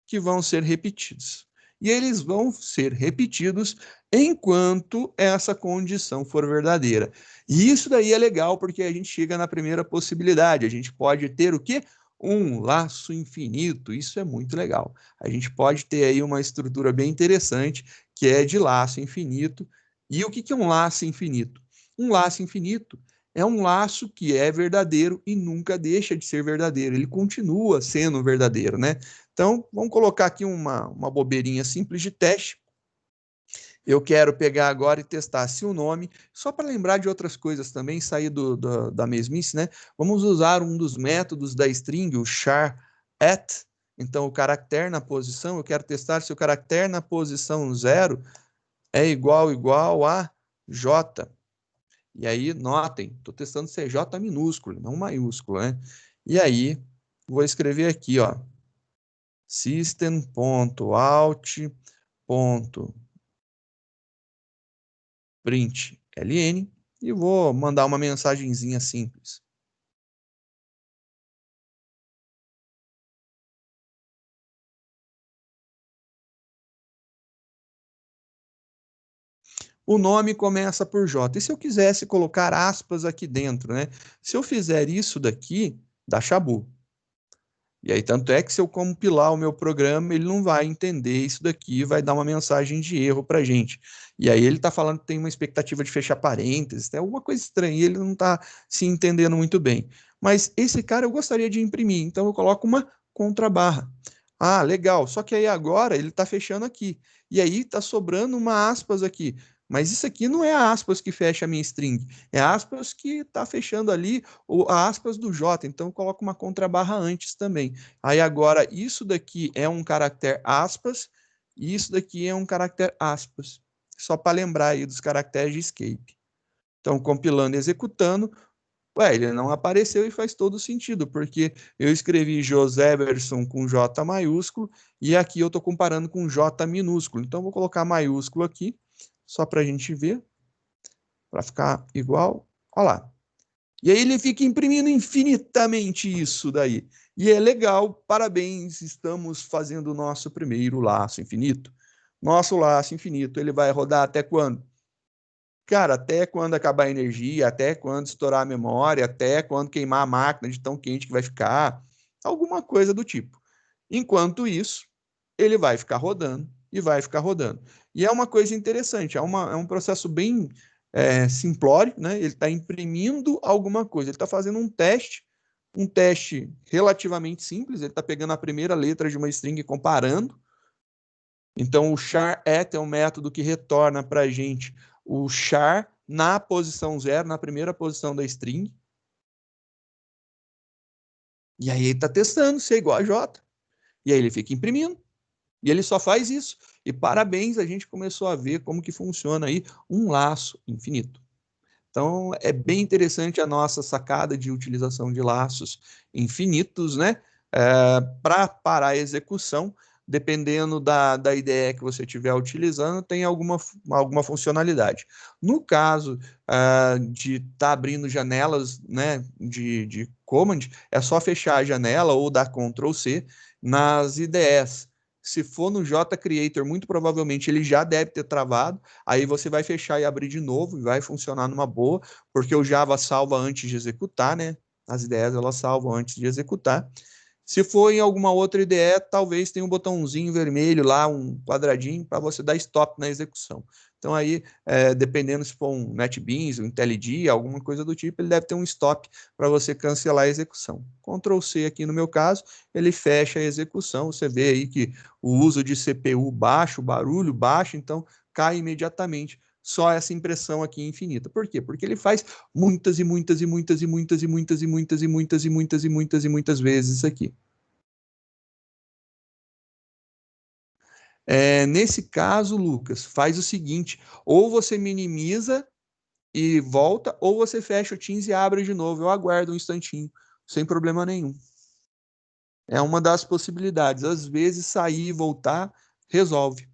que vão ser repetidos. E eles vão ser repetidos enquanto essa condição for verdadeira. E isso daí é legal porque a gente chega na primeira possibilidade. A gente pode ter o quê? Um laço infinito. Isso é muito legal. A gente pode ter aí uma estrutura bem interessante que é de laço infinito. E o que é um laço infinito? Um laço infinito é um laço que é verdadeiro e nunca deixa de ser verdadeiro. Ele continua sendo verdadeiro, né? Então, vamos colocar aqui uma bobeirinha simples de teste. Eu quero pegar agora e testar se o nome, só para lembrar de outras coisas também, sair da mesmice, né? Vamos usar um dos métodos da string, o char at. Então, o caractere na posição, eu quero testar se o caractere na posição 0 é igual a J. E aí, notem, estou testando se é J minúsculo, não maiúsculo, né? E aí, vou escrever aqui, ó, system.out.println e vou mandar uma mensagenzinha simples. o nome começa por J. E se eu quisesse colocar aspas aqui dentro, né? Se eu fizer isso daqui, dá chabu. E aí, tanto é que se eu compilar o meu programa, ele não vai entender isso daqui, vai dar uma mensagem de erro para a gente. E aí ele está falando que tem uma expectativa de fechar parênteses, tem alguma coisa estranha, ele não está se entendendo muito bem. Mas esse cara eu gostaria de imprimir, então eu coloco uma contrabarra. Ah, legal, só que aí agora ele está fechando aqui. E aí está sobrando uma aspas aqui. Mas isso aqui não é a aspas que fecha a minha string, é a aspas que está fechando ali ou a aspas do J, então coloca uma contrabarra antes também. Aí agora, isso daqui é um caractere aspas, e isso daqui é um caractere aspas. Só para lembrar aí dos caracteres de escape. Então, compilando e executando, ele não apareceu e faz todo sentido, porque eu escrevi Joséverson com J maiúsculo, e aqui eu estou comparando com J minúsculo. Então, vou colocar maiúsculo aqui, só para a gente ver, para ficar igual. Olha lá. E aí ele fica imprimindo infinitamente isso daí. E é legal, parabéns, estamos fazendo o nosso primeiro laço infinito. Nosso laço infinito, ele vai rodar até quando? Cara, até quando acabar a energia, até quando estourar a memória, até quando queimar a máquina de tão quente que vai ficar, alguma coisa do tipo. Enquanto isso, ele vai ficar rodando e vai ficar rodando. E é uma coisa interessante, é um processo bem simplório, né? Ele está imprimindo alguma coisa, ele está fazendo um teste relativamente simples, ele está pegando a primeira letra de uma string e comparando. Então, o char_at é um método que retorna para a gente o char na posição 0, na primeira posição da string. E aí ele está testando se é igual a J. E aí ele fica imprimindo. E ele só faz isso. E parabéns, a gente começou a ver como que funciona aí um laço infinito. Então, é bem interessante a nossa sacada de utilização de laços infinitos, né? Para parar a execução, dependendo da ideia que você estiver utilizando, tem alguma funcionalidade. No caso de estar abrindo janelas, né, de command, é só fechar a janela ou dar Ctrl C nas IDEs. Se for no JCreator, muito provavelmente ele já deve ter travado, aí você vai fechar e abrir de novo e vai funcionar numa boa, porque o Java salva antes de executar, né? As ideias elas salvam antes de executar. Se for em alguma outra IDE, talvez tenha um botãozinho vermelho lá, um quadradinho, para você dar stop na execução. Então aí, dependendo se for um NetBeans, um IntelliJ, alguma coisa do tipo, ele deve ter um stop para você cancelar a execução. Ctrl C aqui no meu caso, ele fecha a execução. Você vê aí que o uso de CPU baixo, barulho baixo, então cai imediatamente só essa impressão aqui infinita. Por quê? Porque ele faz muitas e muitas e muitas e muitas e muitas e muitas e muitas e muitas e muitas e muitas vezes isso aqui. Nesse caso, Lucas, faz o seguinte, ou você minimiza e volta, ou você fecha o Teams e abre de novo. Eu aguardo um instantinho, sem problema nenhum. É uma das possibilidades. Às vezes, sair e voltar resolve.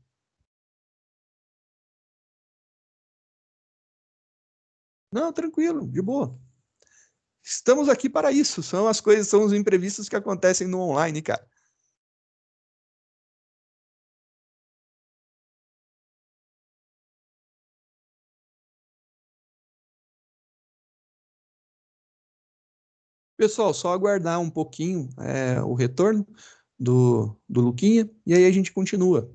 Não, tranquilo, de boa. Estamos aqui para isso. São as coisas, são os imprevistos que acontecem no online, cara. Pessoal, só aguardar um pouquinho o retorno do Luquinha e aí a gente continua.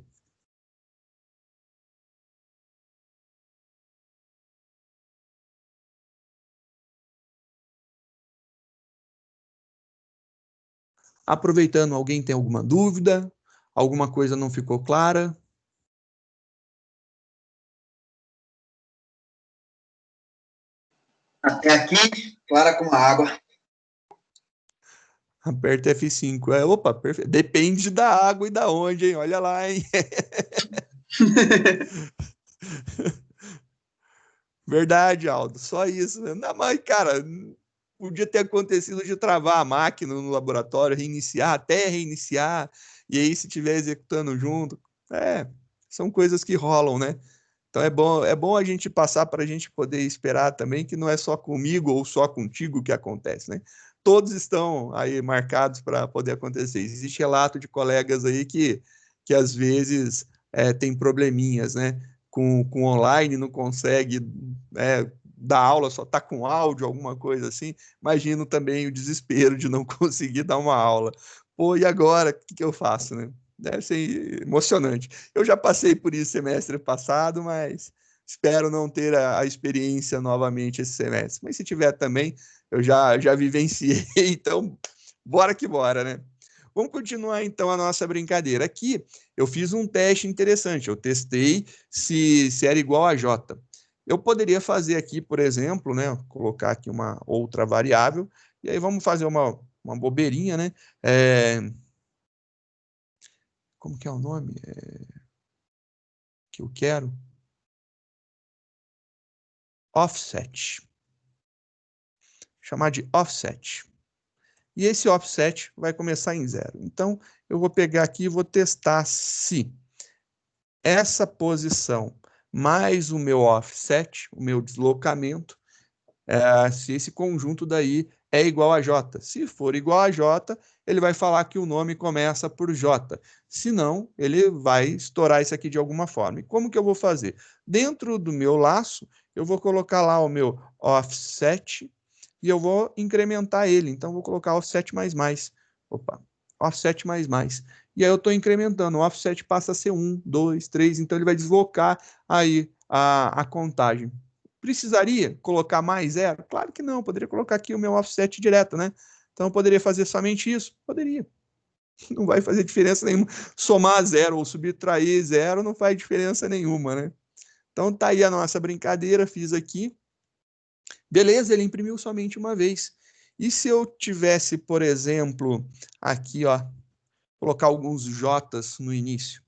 Aproveitando, alguém tem alguma dúvida? Alguma coisa não ficou clara? Até aqui, clara como a água. Aperta F5. Opa, perfeito. Depende da água e da onde, hein? Olha lá, hein? Verdade, Aldo. Só isso. Não, mas, cara, podia ter acontecido de travar a máquina no laboratório, reiniciar, até reiniciar, e aí se estiver executando junto. São coisas que rolam, né? Então é bom a gente passar para a gente poder esperar também que não é só comigo ou só contigo que acontece, né? Todos estão aí marcados para poder acontecer. Existe relato de colegas aí que às vezes tem probleminhas, né? com online, não consegue dar aula, só está com áudio, alguma coisa assim. Imagino também o desespero de não conseguir dar uma aula. Pô, e agora? O que eu faço, né? Deve ser emocionante. Eu já passei por isso semestre passado, mas espero não ter a experiência novamente esse semestre. Mas se tiver também, eu já vivenciei, então bora que bora, né? Vamos continuar então a nossa brincadeira. Aqui eu fiz um teste interessante, eu testei se era igual a J. Eu poderia fazer aqui, por exemplo, né, colocar aqui uma outra variável, e aí vamos fazer uma bobeirinha, né? Como que é o nome que eu quero? Offset. Chamar de offset. E esse offset vai começar em 0. Então, eu vou pegar aqui e vou testar se essa posição mais o meu offset, o meu deslocamento, se esse conjunto daí é igual a J. Se for igual a J, ele vai falar que o nome começa por J. Se não, ele vai estourar isso aqui de alguma forma. E como que eu vou fazer? Dentro do meu laço, eu vou colocar lá o meu offset e eu vou incrementar ele. Então, vou colocar offset mais mais. Opa, offset mais mais. E aí eu estou incrementando. O offset passa a ser 1, 2, 3. Então, ele vai deslocar aí a contagem. Precisaria colocar mais 0? Claro que não. Poderia colocar aqui o meu offset direto, né? Então, eu poderia fazer somente isso? Poderia. Não vai fazer diferença nenhuma. Somar 0 ou subtrair 0 não faz diferença nenhuma, né? Então, tá aí a nossa brincadeira. Fiz aqui. Beleza, ele imprimiu somente uma vez. E se eu tivesse, por exemplo, aqui, ó, colocar alguns J's no início?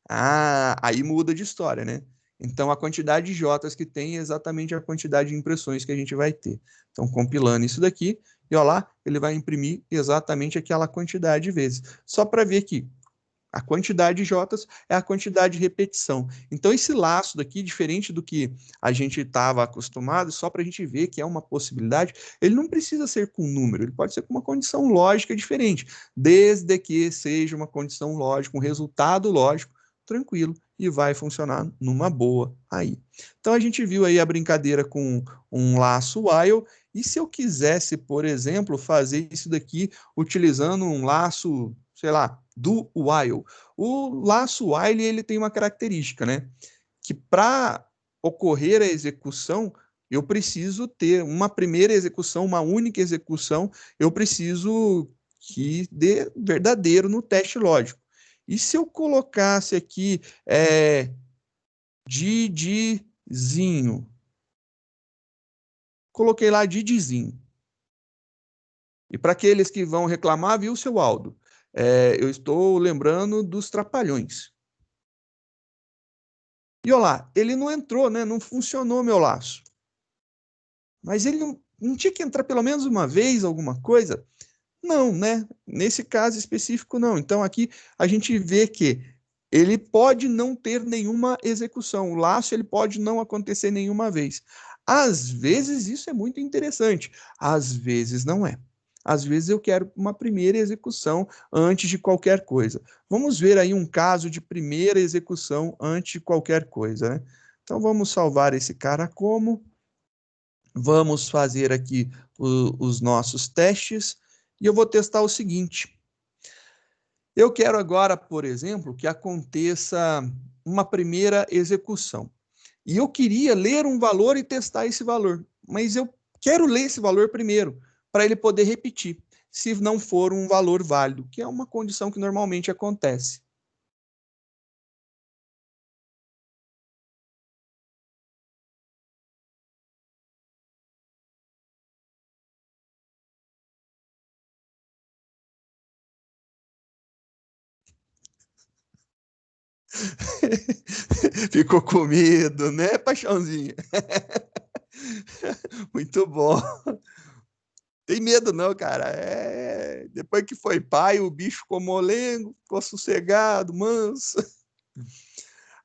Aí muda de história, né? Então, a quantidade de J's que tem é exatamente a quantidade de impressões que a gente vai ter. Então, compilando isso daqui, e ó lá, ele vai imprimir exatamente aquela quantidade de vezes. Só para ver que a quantidade de J's é a quantidade de repetição. Então, esse laço daqui, diferente do que a gente estava acostumado, só para a gente ver que é uma possibilidade, ele não precisa ser com número, ele pode ser com uma condição lógica diferente, desde que seja uma condição lógica, um resultado lógico, tranquilo, e vai funcionar numa boa aí. Então, a gente viu aí a brincadeira com um laço while, e se eu quisesse, por exemplo, fazer isso daqui utilizando um laço, sei lá, do while. O laço while ele tem uma característica, né? Que para ocorrer a execução, eu preciso ter uma primeira execução, uma única execução, eu preciso que dê verdadeiro no teste lógico. E se eu colocasse aqui Didizinho, coloquei lá Didizinho. E para aqueles que vão reclamar, viu, seu Aldo? Eu estou lembrando dos Trapalhões. E olha lá, ele não entrou, né? Não funcionou meu laço. Mas ele não tinha que entrar pelo menos uma vez, alguma coisa? Não, né? Nesse caso específico, não. Então aqui a gente vê que ele pode não ter nenhuma execução. O laço ele pode não acontecer nenhuma vez. Às vezes isso é muito interessante, às vezes não é. Às vezes eu quero uma primeira execução antes de qualquer coisa. Vamos ver aí um caso de primeira execução antes de qualquer coisa, né? Então vamos salvar esse cara como. Vamos fazer aqui os nossos testes e eu vou testar o seguinte. Eu quero agora, por exemplo, que aconteça uma primeira execução. E eu queria ler um valor e testar esse valor, mas eu quero ler esse valor primeiro, para ele poder repetir, se não for um valor válido, que é uma condição que normalmente acontece. Ficou com medo, né, paixãozinho? Muito bom. Tem medo não, cara. Depois que foi pai, o bicho ficou molengo, ficou sossegado, manso.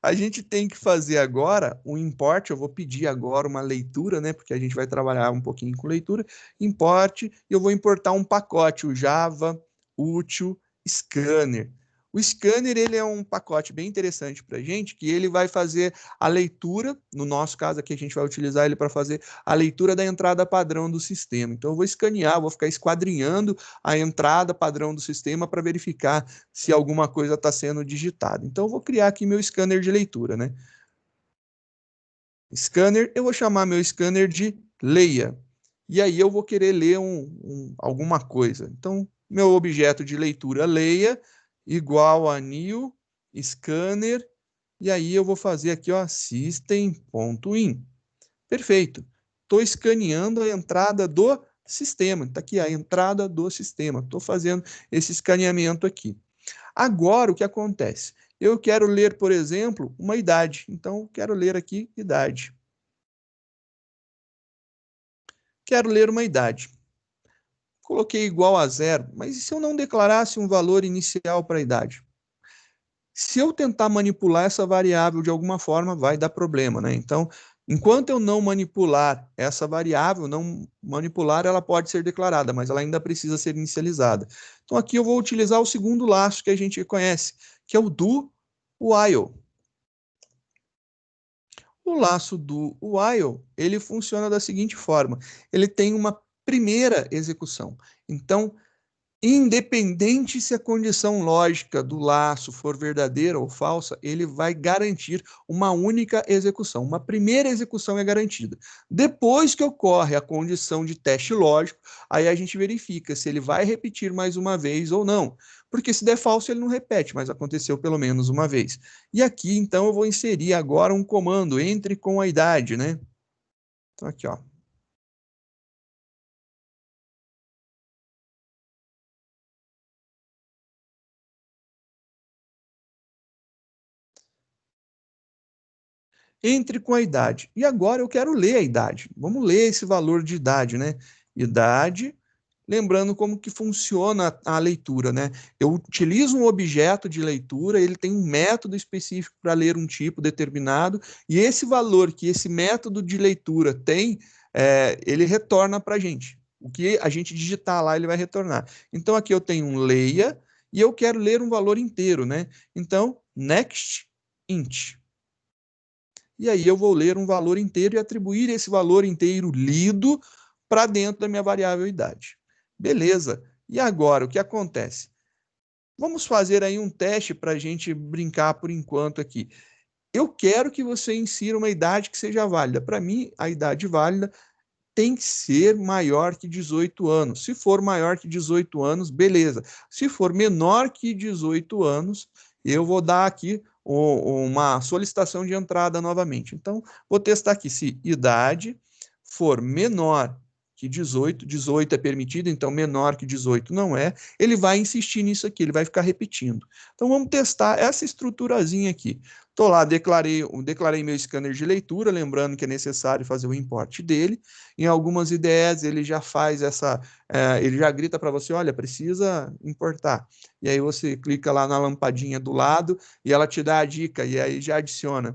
A gente tem que fazer agora um import. Eu vou pedir agora uma leitura, né? Porque a gente vai trabalhar um pouquinho com leitura. Import, e eu vou importar um pacote, o Java Util Scanner. O scanner, ele é um pacote bem interessante para a gente, que ele vai fazer a leitura, no nosso caso aqui a gente vai utilizar ele para fazer a leitura da entrada padrão do sistema. Então eu vou escanear, vou ficar esquadrinhando a entrada padrão do sistema para verificar se alguma coisa está sendo digitada. Então eu vou criar aqui meu scanner de leitura, né? Scanner, eu vou chamar meu scanner de leia. E aí eu vou querer ler alguma coisa. Então, meu objeto de leitura leia igual a new scanner, e aí eu vou fazer aqui, ó, system.in. Perfeito. Estou escaneando a entrada do sistema. Está aqui a entrada do sistema. Estou fazendo esse escaneamento aqui. Agora, o que acontece? Eu quero ler, por exemplo, uma idade. Então, quero ler aqui idade. Quero ler uma idade. Coloquei igual a 0, mas e se eu não declarasse um valor inicial para a idade? Se eu tentar manipular essa variável de alguma forma, vai dar problema, né? Então, enquanto eu não manipular essa variável, não manipular, ela pode ser declarada, mas ela ainda precisa ser inicializada. Então, aqui eu vou utilizar o segundo laço que a gente conhece, que é o do while. O laço do while, ele funciona da seguinte forma, ele tem uma primeira execução. Então, independente se a condição lógica do laço for verdadeira ou falsa, ele vai garantir uma única execução. Uma primeira execução é garantida. Depois que ocorre a condição de teste lógico, aí a gente verifica se ele vai repetir mais uma vez ou não. Porque se der falso, ele não repete, mas aconteceu pelo menos uma vez. E aqui, então, eu vou inserir agora um comando, entre com a idade, né? Então, aqui, ó. Entre com a idade. E agora eu quero ler a idade. Vamos ler esse valor de idade, né? Idade, lembrando como que funciona a leitura, né? Eu utilizo um objeto de leitura, ele tem um método específico para ler um tipo determinado, e esse valor que esse método de leitura tem, ele retorna para a gente. O que a gente digitar lá, ele vai retornar. Então, aqui eu tenho um leia, e eu quero ler um valor inteiro, né? Então, next int. E aí eu vou ler um valor inteiro e atribuir esse valor inteiro lido para dentro da minha variável idade. Beleza. E agora, o que acontece? Vamos fazer aí um teste para a gente brincar por enquanto aqui. Eu quero que você insira uma idade que seja válida. Para mim, a idade válida tem que ser maior que 18 anos. Se for maior que 18 anos, beleza. Se for menor que 18 anos, eu vou dar aqui uma solicitação de entrada novamente. Então, vou testar aqui se idade for menor que 18, 18 é permitido, então menor que 18 não é, ele vai insistir nisso aqui, ele vai ficar repetindo. Então, vamos testar essa estruturazinha aqui. Estou lá, declarei meu scanner de leitura, lembrando que é necessário fazer o import dele. Em algumas IDEs ele já faz ele já grita para você, olha, precisa importar. E aí você clica lá na lampadinha do lado e ela te dá a dica, e aí já adiciona.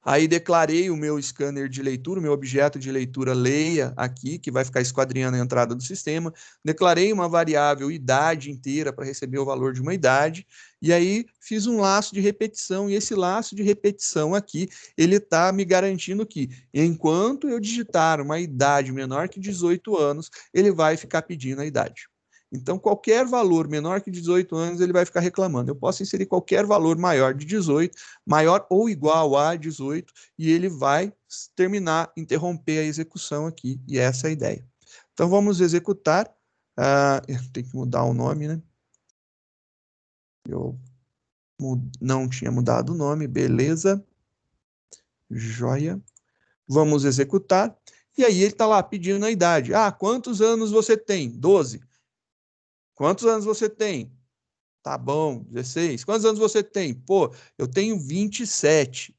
Aí declarei o meu scanner de leitura, o meu objeto de leitura leia aqui, que vai ficar esquadrinhando a entrada do sistema. Declarei uma variável idade inteira para receber o valor de uma idade. E aí fiz um laço de repetição. E esse laço de repetição aqui, ele está me garantindo que, enquanto eu digitar uma idade menor que 18 anos, ele vai ficar pedindo a idade. Então, qualquer valor menor que 18 anos, ele vai ficar reclamando. Eu posso inserir qualquer valor maior de 18, maior ou igual a 18, e ele vai interromper a execução aqui, e essa é a ideia. Então, vamos executar. Tem que mudar o nome, né? Eu não tinha mudado o nome, beleza. Joia. Vamos executar. E aí ele está lá pedindo a idade. Quantos anos você tem? 12. Quantos anos você tem? Tá bom, 16. Quantos anos você tem? Pô, eu tenho 27.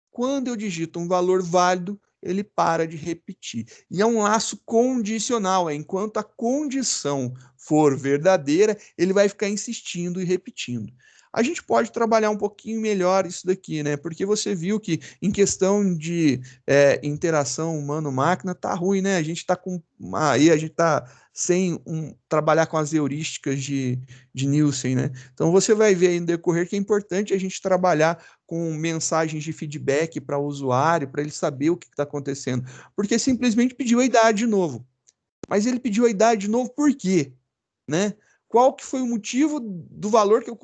Quando eu digito um valor válido, ele para de repetir. E é um laço condicional, enquanto a condição for verdadeira, ele vai ficar insistindo e repetindo. A gente pode trabalhar um pouquinho melhor isso daqui, né? Porque você viu que em questão de interação humano-máquina tá ruim, né? A gente tá com aí a gente tá sem trabalhar com as heurísticas de Nielsen, né? Então você vai ver aí no decorrer que é importante a gente trabalhar com mensagens de feedback para o usuário, para ele saber o que está acontecendo. Porque simplesmente pediu a idade de novo. Mas ele pediu a idade de novo por quê? Né? Qual que foi o motivo do valor que eu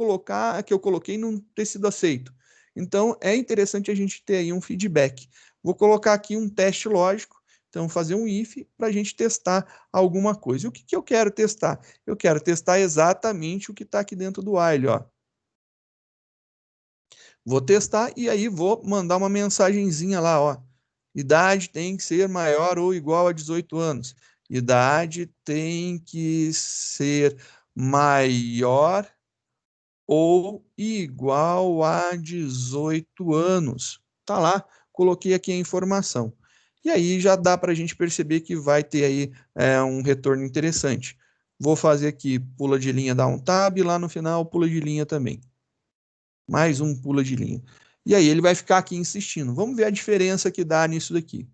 coloquei não ter sido aceito? Então, é interessante a gente ter aí um feedback. Vou colocar aqui um teste lógico, então fazer um if para a gente testar alguma coisa. E o que, que eu quero testar? Eu quero testar exatamente o que está aqui dentro do while, ó. Vou testar e aí vou mandar uma mensagenzinha lá, ó. Idade tem que ser maior ou igual a 18 anos. Idade tem que ser maior ou igual a 18 anos. Tá lá, coloquei aqui a informação. E aí já dá para a gente perceber que vai ter aí um retorno interessante. Vou fazer aqui, pula de linha, dá um tab, lá no final pula de linha também. Mais um pula de linha. E aí ele vai ficar aqui insistindo. Vamos ver a diferença que dá nisso daqui.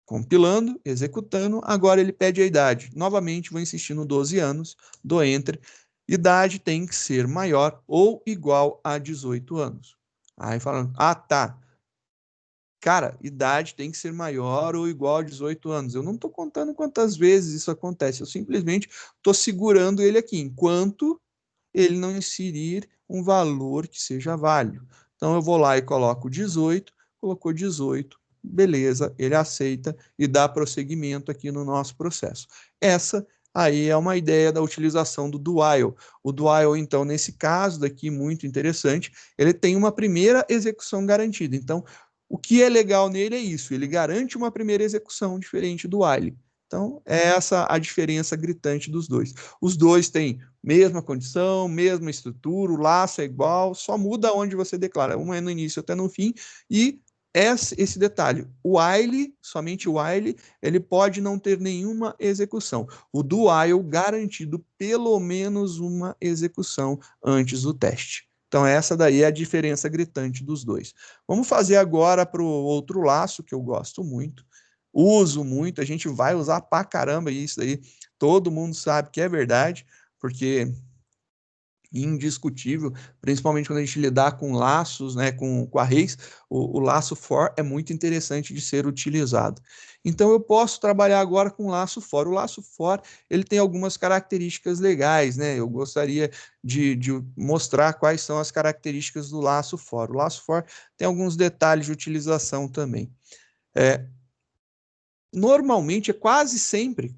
Compilando, executando, agora ele pede a idade. Novamente, vou insistir no 12 anos, dou Enter. Idade tem que ser maior ou igual a 18 anos. Aí falando, tá. Cara, idade tem que ser maior ou igual a 18 anos. Eu não estou contando quantas vezes isso acontece, eu simplesmente estou segurando ele aqui, enquanto ele não inserir um valor que seja válido. Então, eu vou lá e coloco 18, colocou 18, beleza, ele aceita e dá prosseguimento aqui no nosso processo. Essa aí é uma ideia da utilização do do while. O do while, então, nesse caso daqui, muito interessante, ele tem uma primeira execução garantida. Então, o que é legal nele é isso, ele garante uma primeira execução diferente do while. Então, é essa a diferença gritante dos dois. Os dois têm mesma condição, mesma estrutura, o laço é igual, só muda onde você declara. Um é no início, até no fim, e esse detalhe, o while, somente o while, ele pode não ter nenhuma execução. O do while, garantido pelo menos uma execução antes do teste. Então, essa daí é a diferença gritante dos dois. Vamos fazer agora para o outro laço, que eu gosto muito, uso muito, a gente vai usar pra caramba isso aí, todo mundo sabe que é verdade, porque indiscutível, principalmente quando a gente lidar com laços, né, com arrays, o laço for é muito interessante de ser utilizado. Então eu posso trabalhar agora com o laço for. O laço for, ele tem algumas características legais, né? Eu gostaria de mostrar quais são as características do laço for. O laço for tem alguns detalhes de utilização também. Normalmente, é quase sempre,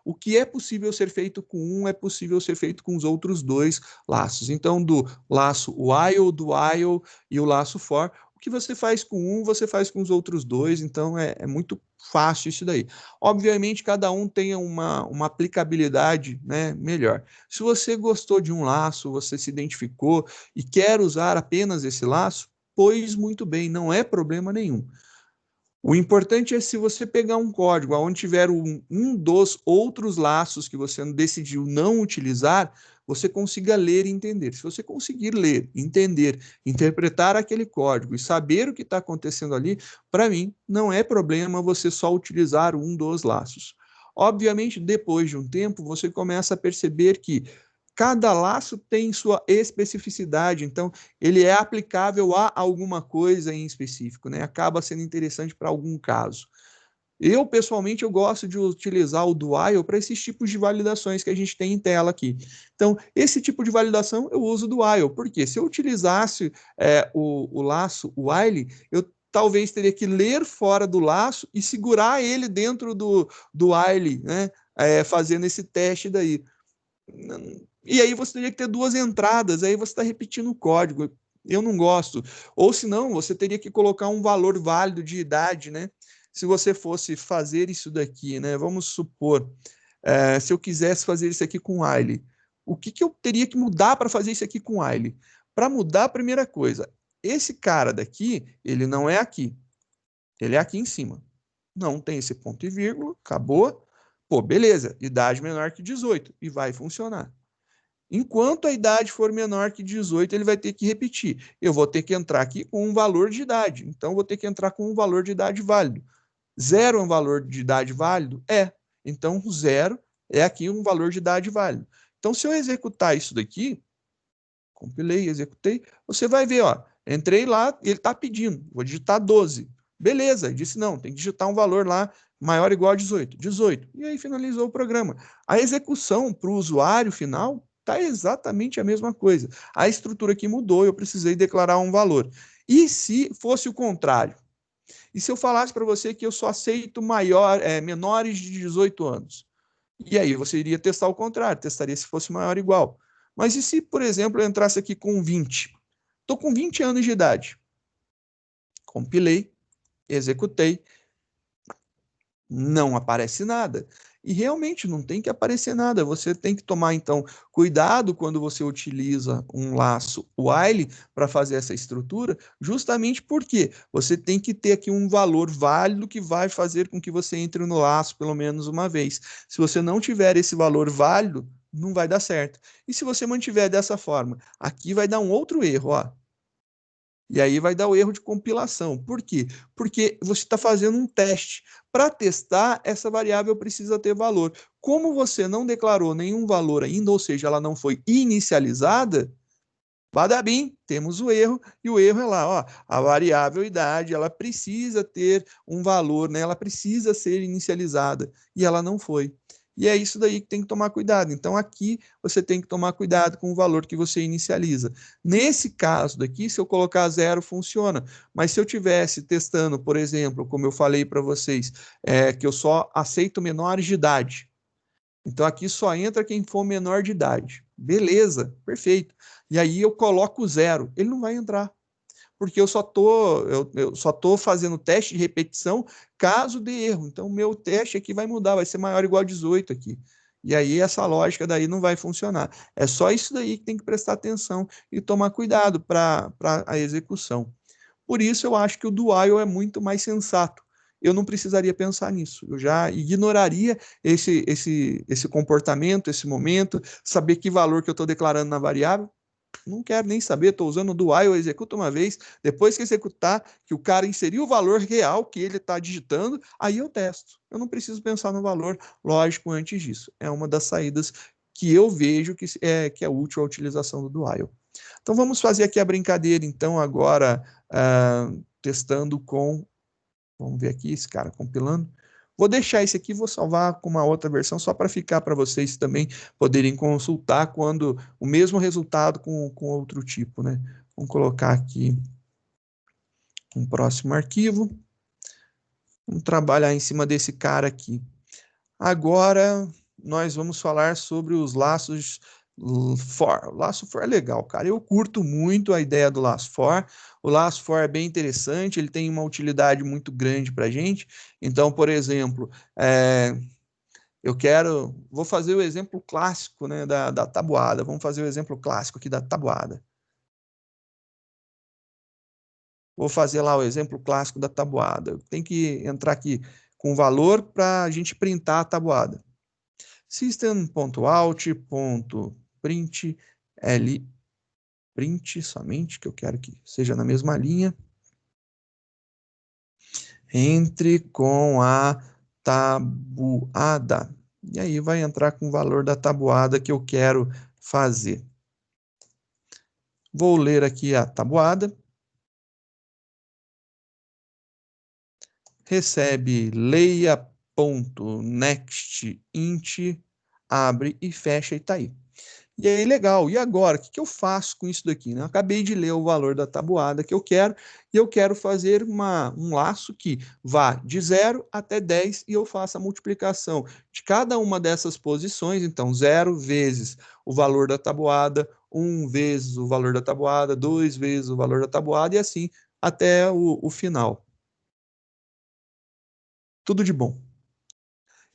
o que é possível ser feito com um é possível ser feito com os outros dois laços. Então, do laço while, do while e o laço for, o que você faz com um, você faz com os outros dois, então é muito fácil isso daí. Obviamente, cada um tem uma aplicabilidade, né, melhor. Se você gostou de um laço, você se identificou e quer usar apenas esse laço, pois muito bem, não é problema nenhum. O importante é se você pegar um código onde tiver um dos outros laços que você decidiu não utilizar, você consiga ler e entender. Se você conseguir ler, entender, interpretar aquele código e saber o que está acontecendo ali, para mim, não é problema você só utilizar um dos laços. Obviamente, depois de um tempo, você começa a perceber que cada laço tem sua especificidade, então ele é aplicável a alguma coisa em específico, né? Acaba sendo interessante para algum caso. Eu, pessoalmente, eu gosto de utilizar o do while para esses tipos de validações que a gente tem em tela aqui. Então, esse tipo de validação eu uso do while, porque se eu utilizasse o laço while, eu talvez teria que ler fora do laço e segurar ele dentro do while, né? Fazendo esse teste daí. E aí você teria que ter duas entradas, aí você está repetindo o código. Eu não gosto. Ou se não, você teria que colocar um valor válido de idade, né? Se você fosse fazer isso daqui, né? Vamos supor, se eu quisesse fazer isso aqui com while, o que eu teria que mudar para fazer isso aqui com while? Para mudar, a primeira coisa, esse cara daqui, ele não é aqui. Ele é aqui em cima. Não tem esse ponto e vírgula, acabou. Pô, beleza, idade menor que 18 e vai funcionar. Enquanto a idade for menor que 18, ele vai ter que repetir. Eu vou ter que entrar aqui com um valor de idade. Então, eu vou ter que entrar com um valor de idade válido. 0 é um valor de idade válido? É. Então, 0 é aqui um valor de idade válido. Então, se eu executar isso daqui, compilei, executei, você vai ver, ó, entrei lá, ele está pedindo, vou digitar 12. Beleza, ele disse não, tem que digitar um valor lá maior ou igual a 18. 18. E aí finalizou o programa. A execução para o usuário final está exatamente a mesma coisa. A estrutura aqui mudou, eu precisei declarar um valor. E se fosse o contrário? E se eu falasse para você que eu só aceito menores de 18 anos? E aí você iria testar o contrário, testaria se fosse maior ou igual. Mas e se, por exemplo, eu entrasse aqui com 20? Estou com 20 anos de idade. Compilei, executei, não aparece nada. E realmente não tem que aparecer nada. Você tem que tomar, então, cuidado quando você utiliza um laço while para fazer essa estrutura, justamente porque você tem que ter aqui um valor válido que vai fazer com que você entre no laço pelo menos uma vez. Se você não tiver esse valor válido, não vai dar certo. E se você mantiver dessa forma, aqui vai dar um outro erro, ó. E aí vai dar o erro de compilação. Por quê? Porque você está fazendo um teste. Para testar, essa variável precisa ter valor. Como você não declarou nenhum valor ainda, ou seja, ela não foi inicializada, badabim, temos o erro, e o erro é lá, ó, a variável idade, ela precisa ter um valor, né? Ela precisa ser inicializada, e ela não foi. E é isso daí que tem que tomar cuidado. Então, aqui você tem que tomar cuidado com o valor que você inicializa. Nesse caso daqui, se eu colocar 0, funciona. Mas se eu tivesse testando, por exemplo, como eu falei para vocês, que eu só aceito menores de idade. Então, aqui só entra quem for menor de idade. Beleza, perfeito. E aí eu coloco 0. Ele não vai entrar. Porque eu só tô fazendo teste de repetição caso dê erro. Então, o meu teste aqui vai mudar, vai ser maior ou igual a 18 aqui. E aí, essa lógica daí não vai funcionar. É só isso daí que tem que prestar atenção e tomar cuidado para a execução. Por isso, eu acho que o do while é muito mais sensato. Eu não precisaria pensar nisso. Eu já ignoraria esse comportamento, esse momento, saber que valor que eu estou declarando na variável. Não quero nem saber, estou usando o do while, eu executo uma vez, depois que executar, que o cara inseriu o valor real que ele está digitando, aí eu testo. Eu não preciso pensar no valor lógico antes disso. É uma das saídas que eu vejo que é útil a utilização do do while. Então vamos fazer aqui a brincadeira, então, agora, testando com... Vamos ver aqui esse cara compilando. Vou deixar esse aqui, vou salvar com uma outra versão, só para ficar para vocês também poderem consultar quando o mesmo resultado com outro tipo, né? Vamos colocar aqui um próximo arquivo. Vamos trabalhar em cima desse cara aqui. Agora, nós vamos falar sobre os laços for. O laço for é legal, cara. Eu curto muito a ideia do laço for. O laço for é bem interessante, ele tem uma utilidade muito grande para a gente. Então, por exemplo, vou fazer o exemplo clássico, né, da tabuada. Vamos fazer o exemplo clássico aqui da tabuada. Vou fazer lá o exemplo clássico da tabuada. Tem que entrar aqui com valor para a gente printar a tabuada. System.out.print print somente, que eu quero que seja na mesma linha. Entre com a tabuada. E aí vai entrar com o valor da tabuada que eu quero fazer. Vou ler aqui a tabuada. Recebe leia.next int, abre e fecha e tá aí. E aí, legal. E agora, o que eu faço com isso daqui? Né? Eu acabei de ler o valor da tabuada que eu quero, e eu quero fazer um laço que vá de 0 até 10 e eu faço a multiplicação de cada uma dessas posições. Então, 0 vezes o valor da tabuada, 1 vezes o valor da tabuada, 2 vezes o valor da tabuada, e assim até o final. Tudo de bom.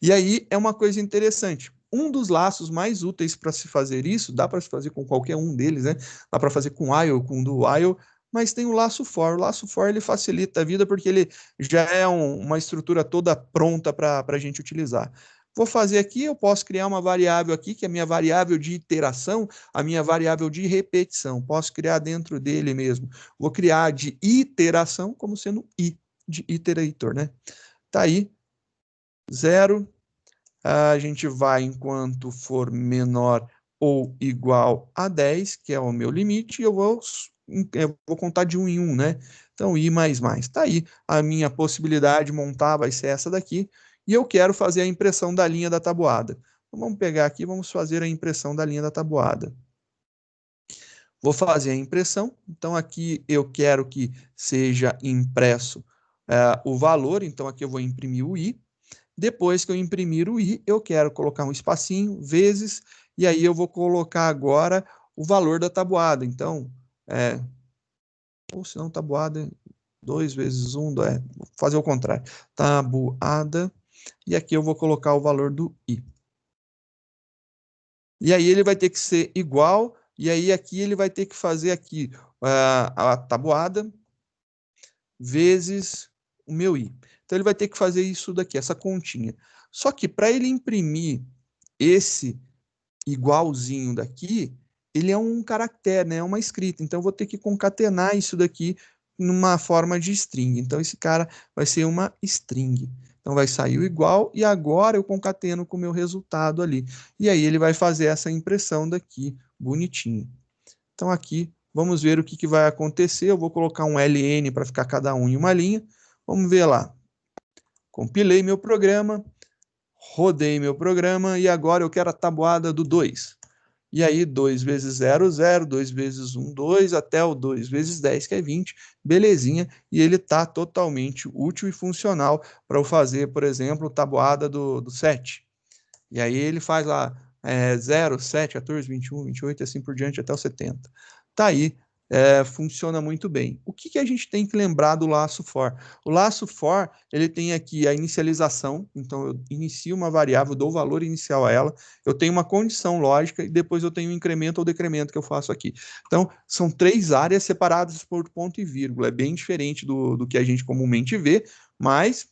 E aí é uma coisa interessante. Um dos laços mais úteis para se fazer isso, dá para se fazer com qualquer um deles, né? Dá para fazer com while, com do while, mas tem o laço for. O laço for ele facilita a vida porque ele já é uma estrutura toda pronta para a gente utilizar. Vou fazer aqui, eu posso criar uma variável aqui, que é a minha variável de iteração, a minha variável de repetição. Posso criar dentro dele mesmo. Vou criar de iteração como sendo i, de iterator, né? Tá aí, 0. A gente vai enquanto for menor ou igual a 10, que é o meu limite, e eu vou contar de 1 em 1, né? Então, i mais mais. Tá aí, a minha possibilidade de montar vai ser essa daqui, e eu quero fazer a impressão da linha da tabuada. Então, vamos pegar aqui, vamos fazer a impressão da linha da tabuada. Vou fazer a impressão, então aqui eu quero que seja impresso o valor, então aqui eu vou imprimir o i. Depois que eu imprimir o i, eu quero colocar um espacinho, vezes, e aí eu vou colocar agora o valor da tabuada. Então, ou se não, tabuada, 2 vezes 1, vou fazer o contrário. Tabuada, e aqui eu vou colocar o valor do i. E aí ele vai ter que ser igual, e aí aqui ele vai ter que fazer aqui a tabuada vezes o meu i. Então ele vai ter que fazer isso daqui, essa continha. Só que para ele imprimir esse igualzinho daqui, ele é um caractere, né? É uma escrita. Então eu vou ter que concatenar isso daqui numa forma de string. Então esse cara vai ser uma string. Então vai sair o igual e agora eu concateno com o meu resultado ali. E aí ele vai fazer essa impressão daqui, bonitinho. Então aqui, vamos ver o que vai acontecer. Eu vou colocar um ln para ficar cada um em uma linha. Vamos ver lá. Compilei meu programa, rodei meu programa e agora eu quero a tabuada do 2. E aí 2 vezes 0, 0, 2 vezes 1, 2, até o 2 vezes 10, que é 20, belezinha, e ele está totalmente útil e funcional para eu fazer, por exemplo, tabuada do 7. E aí ele faz lá 0, 7, 14, 21, 28 e assim por diante até o 70. Tá aí, funciona muito bem. O que a gente tem que lembrar do laço for? O laço for, ele tem aqui a inicialização, então eu inicio uma variável, dou o valor inicial a ela, eu tenho uma condição lógica e depois eu tenho um incremento ou decremento que eu faço aqui. Então, são 3 áreas separadas por ponto e vírgula, é bem diferente do que a gente comumente vê, mas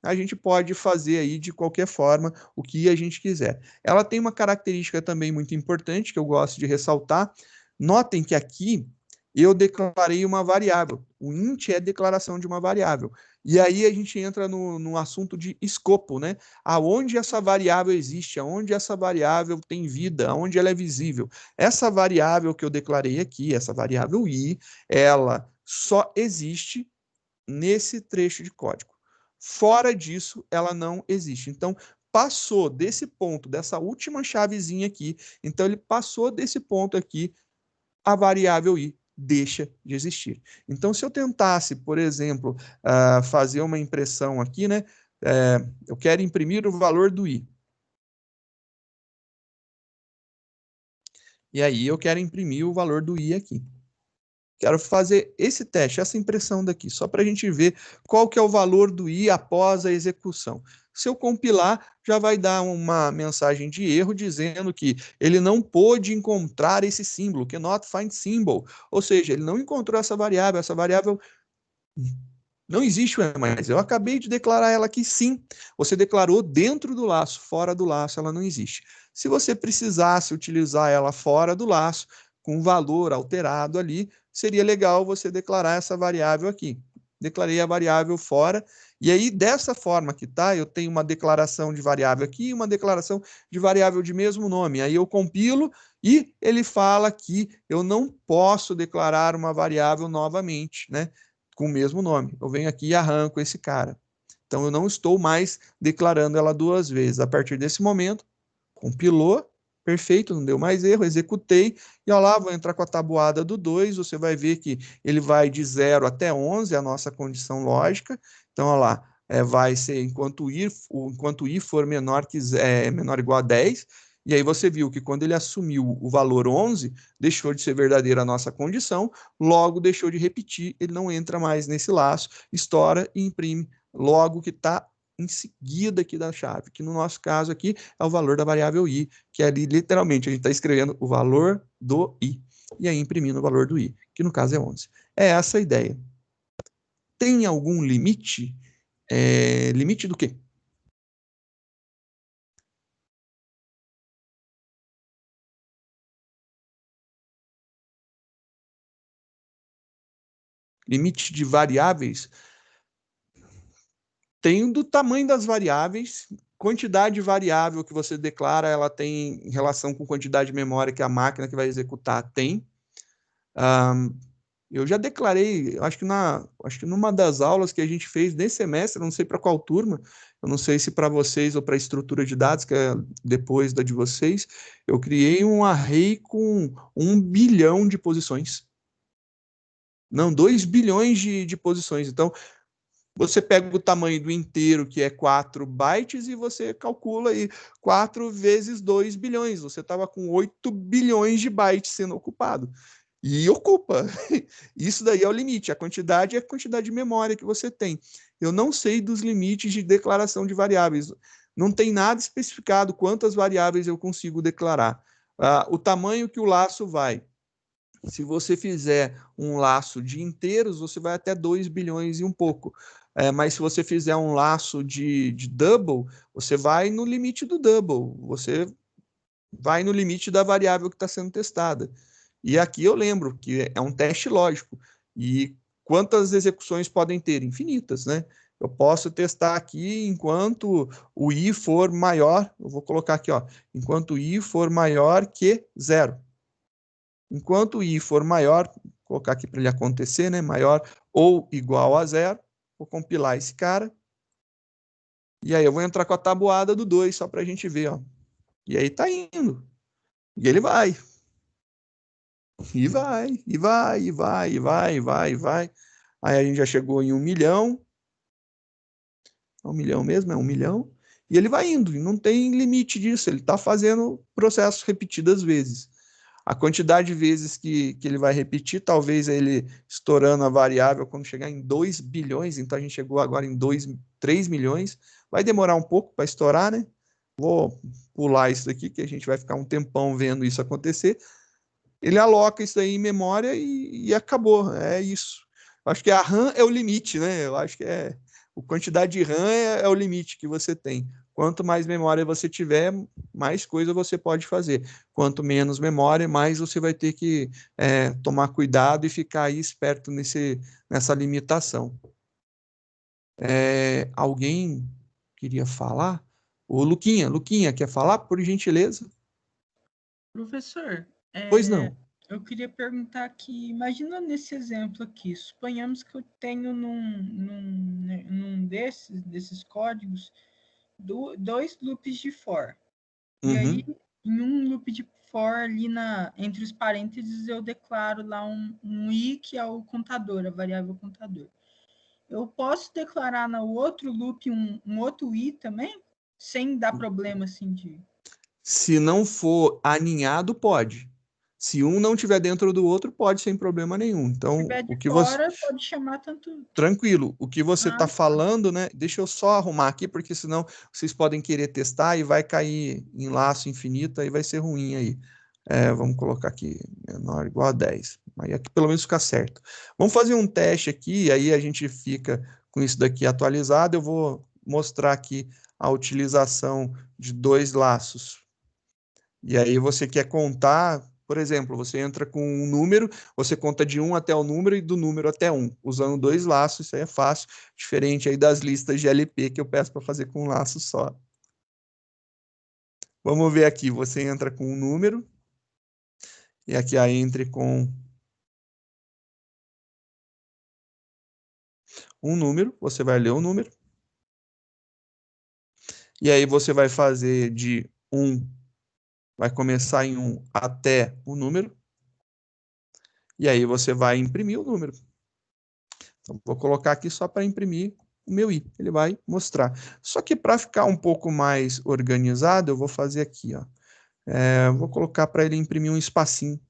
a gente pode fazer aí de qualquer forma o que a gente quiser. Ela tem uma característica também muito importante que eu gosto de ressaltar. Notem que aqui eu declarei uma variável. O int é declaração de uma variável. E aí a gente entra no assunto de escopo, né? Aonde essa variável existe, aonde essa variável tem vida, aonde ela é visível. Essa variável que eu declarei aqui, essa variável i, ela só existe nesse trecho de código. Fora disso, ela não existe. Então, passou desse ponto, dessa última chavezinha aqui, então ele passou desse ponto aqui, a variável i deixa de existir. Então, se eu tentasse, por exemplo, fazer uma impressão aqui, né? Eu quero imprimir o valor do i. E aí eu quero imprimir o valor do i aqui. Quero fazer esse teste, essa impressão daqui, só para a gente ver qual que é o valor do i após a execução. Se eu compilar, já vai dar uma mensagem de erro dizendo que ele não pôde encontrar esse símbolo, cannot find symbol. Ou seja, ele não encontrou essa variável não existe mais. Eu acabei de declarar ela aqui sim. Você declarou dentro do laço, fora do laço ela não existe. Se você precisasse utilizar ela fora do laço, com valor alterado ali, seria legal você declarar essa variável aqui. Declarei a variável fora, e aí dessa forma que tá, eu tenho uma declaração de variável aqui e uma declaração de variável de mesmo nome. Aí eu compilo e ele fala que eu não posso declarar uma variável novamente, né? Com o mesmo nome. Eu venho aqui e arranco esse cara. Então eu não estou mais declarando ela 2 vezes. A partir desse momento, compilou, perfeito, não deu mais erro, executei, e olha lá, vou entrar com a tabuada do 2, você vai ver que ele vai de 0 até 11, a nossa condição lógica. Então, olha lá, vai ser enquanto i for menor ou igual a 10, e aí você viu que quando ele assumiu o valor 11, deixou de ser verdadeira a nossa condição, logo deixou de repetir, ele não entra mais nesse laço, estoura e imprime logo que está em seguida aqui da chave, que no nosso caso aqui é o valor da variável i, que ali literalmente a gente está escrevendo o valor do i, e aí imprimindo o valor do i, que no caso é 11. É essa a ideia. Tem algum limite? Limite do quê? limite de variáveis, tem do tamanho das variáveis, quantidade variável que você declara, ela tem relação com quantidade de memória que a máquina que vai executar tem. Eu já declarei, acho que numa das aulas que a gente fez nesse semestre, não sei para qual turma, eu não sei se para vocês ou para a estrutura de dados, que é depois da de vocês, eu criei um array com 1 bilhão de posições. Não, 2 bilhões de posições. Então, você pega o tamanho do inteiro, que é 4 bytes, e você calcula aí 4 vezes 2 bilhões. Você estava com 8 bilhões de bytes sendo ocupado. E ocupa. Isso daí é o limite. A quantidade é a quantidade de memória que você tem. Eu não sei dos limites de declaração de variáveis. Não tem nada especificado quantas variáveis eu consigo declarar. O tamanho que o laço vai. Se você fizer um laço de inteiros, você vai até 2 bilhões e um pouco. Mas se você fizer um laço de double, você vai no limite do double. Você vai no limite da variável que está sendo testada. E aqui eu lembro que é um teste lógico. E quantas execuções podem ter? Infinitas, né? Eu posso testar aqui enquanto o i for maior, eu vou colocar aqui, ó, enquanto o i for maior que 0. Enquanto o i for maior, vou colocar aqui para ele acontecer, né? Maior ou igual a 0, vou compilar esse cara. E aí eu vou entrar com a tabuada do 2, só para a gente ver, ó. E aí tá indo. E ele vai. E vai, e vai, e vai, e vai, e vai, e vai. Aí a gente já chegou em 1 milhão. É 1 milhão mesmo? É 1 milhão. E ele vai indo, e não tem limite disso. Ele está fazendo processos repetidas vezes. A quantidade de vezes que ele vai repetir, talvez ele estourando a variável quando chegar em 2 bilhões, então a gente chegou agora em 3 milhões. Vai demorar um pouco para estourar, né? Vou pular isso daqui, que a gente vai ficar um tempão vendo isso acontecer. Ele aloca isso aí em memória e acabou. É isso. Acho que a RAM é o limite, né? Eu acho que a quantidade de RAM é o limite que você tem. Quanto mais memória você tiver, mais coisa você pode fazer. Quanto menos memória, mais você vai ter que tomar cuidado e ficar aí esperto nessa limitação. Alguém queria falar? O Luquinha, quer falar, por gentileza? Professor, Pois não. eu queria perguntar aqui, imagina nesse exemplo aqui, suponhamos que eu tenho num desses códigos 2 loops de for. E aí, em um loop de for ali entre os parênteses, eu declaro lá um i, que é o contador, a variável contador. Eu posso declarar no outro loop um outro i também? Sem dar problema assim de... Se não for aninhado, pode. Se um não tiver dentro do outro, pode sem problema nenhum. Então, Se tiver o de que fora, você... pode chamar tanto... Tranquilo. O que você está falando, né? Deixa eu só arrumar aqui, porque senão vocês podem querer testar e vai cair em laço infinito, aí vai ser ruim aí. Vamos colocar aqui menor ou igual a 10. Aí aqui pelo menos fica certo. Vamos fazer um teste aqui, aí a gente fica com isso daqui atualizado. Eu vou mostrar aqui a utilização de 2 laços. E aí você quer contar, por exemplo, você entra com um número, você conta de 1 até o número e do número até 1, usando 2 laços, isso aí é fácil, diferente aí das listas de LP que eu peço para fazer com um laço só. Vamos ver aqui, você entra com um número, e aqui a entre com um número, você vai ler o número, e aí você vai fazer de 1, vai começar em 1 até o número, e aí você vai imprimir o número. Então, vou colocar aqui só para imprimir o meu i, ele vai mostrar. Só que para ficar um pouco mais organizado, eu vou fazer aqui, ó. Vou colocar para ele imprimir um espacinho,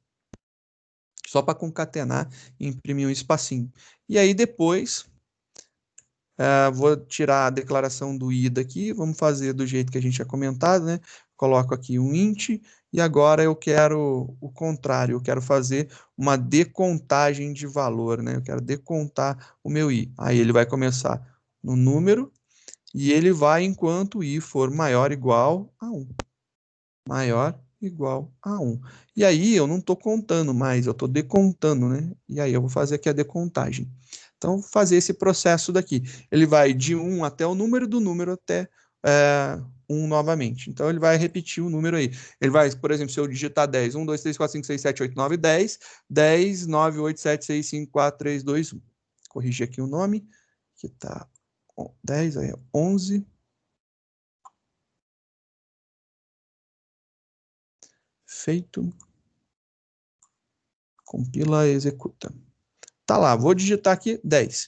só para concatenar e imprimir um espacinho. E aí depois, vou tirar a declaração do i daqui, vamos fazer do jeito que a gente tinha comentado, né? Coloco aqui um int, e agora eu quero o contrário, eu quero fazer uma decontagem de valor, né? Eu quero decontar o meu i. Aí ele vai começar no número, e ele vai enquanto i for maior ou igual a 1. Maior igual a 1. E aí eu não estou contando mais, eu estou decontando, né? E aí eu vou fazer aqui a decontagem. Então, vou fazer esse processo daqui. Ele vai de 1 até o número do número até 1 novamente. Então, ele vai repetir o número aí. Ele vai, por exemplo, se eu digitar 10, 1, 2, 3, 4, 5, 6, 7, 8, 9, 10, 10, 9, 8, 7, 6, 5, 4, 3, 2, 1. Corrigir aqui o nome, que está 10, aí 11. Feito. Compila, executa. Tá lá, vou digitar aqui 10.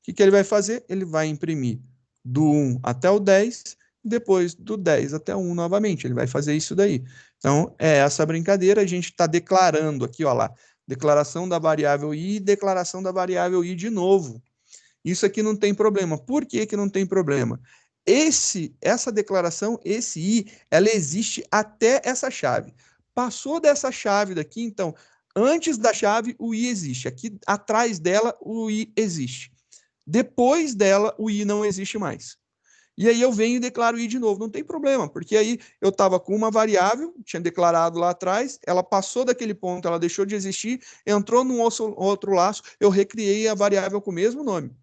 O que ele vai fazer? Ele vai imprimir do 1 até o 10, depois do 10 até o 1 novamente. Ele vai fazer isso daí. Então, é essa brincadeira. A gente está declarando aqui, ó lá, declaração da variável i e declaração da variável i de novo. Isso aqui não tem problema. Por que que não tem problema? Essa declaração, esse i, ela existe até essa chave. Passou dessa chave daqui, então, antes da chave, o i existe. Aqui atrás dela, o i existe. Depois dela, o i não existe mais. E aí eu venho e declaro i de novo. Não tem problema, porque aí eu estava com uma variável, tinha declarado lá atrás, ela passou daquele ponto, ela deixou de existir, entrou num outro laço, eu recriei a variável com o mesmo nome.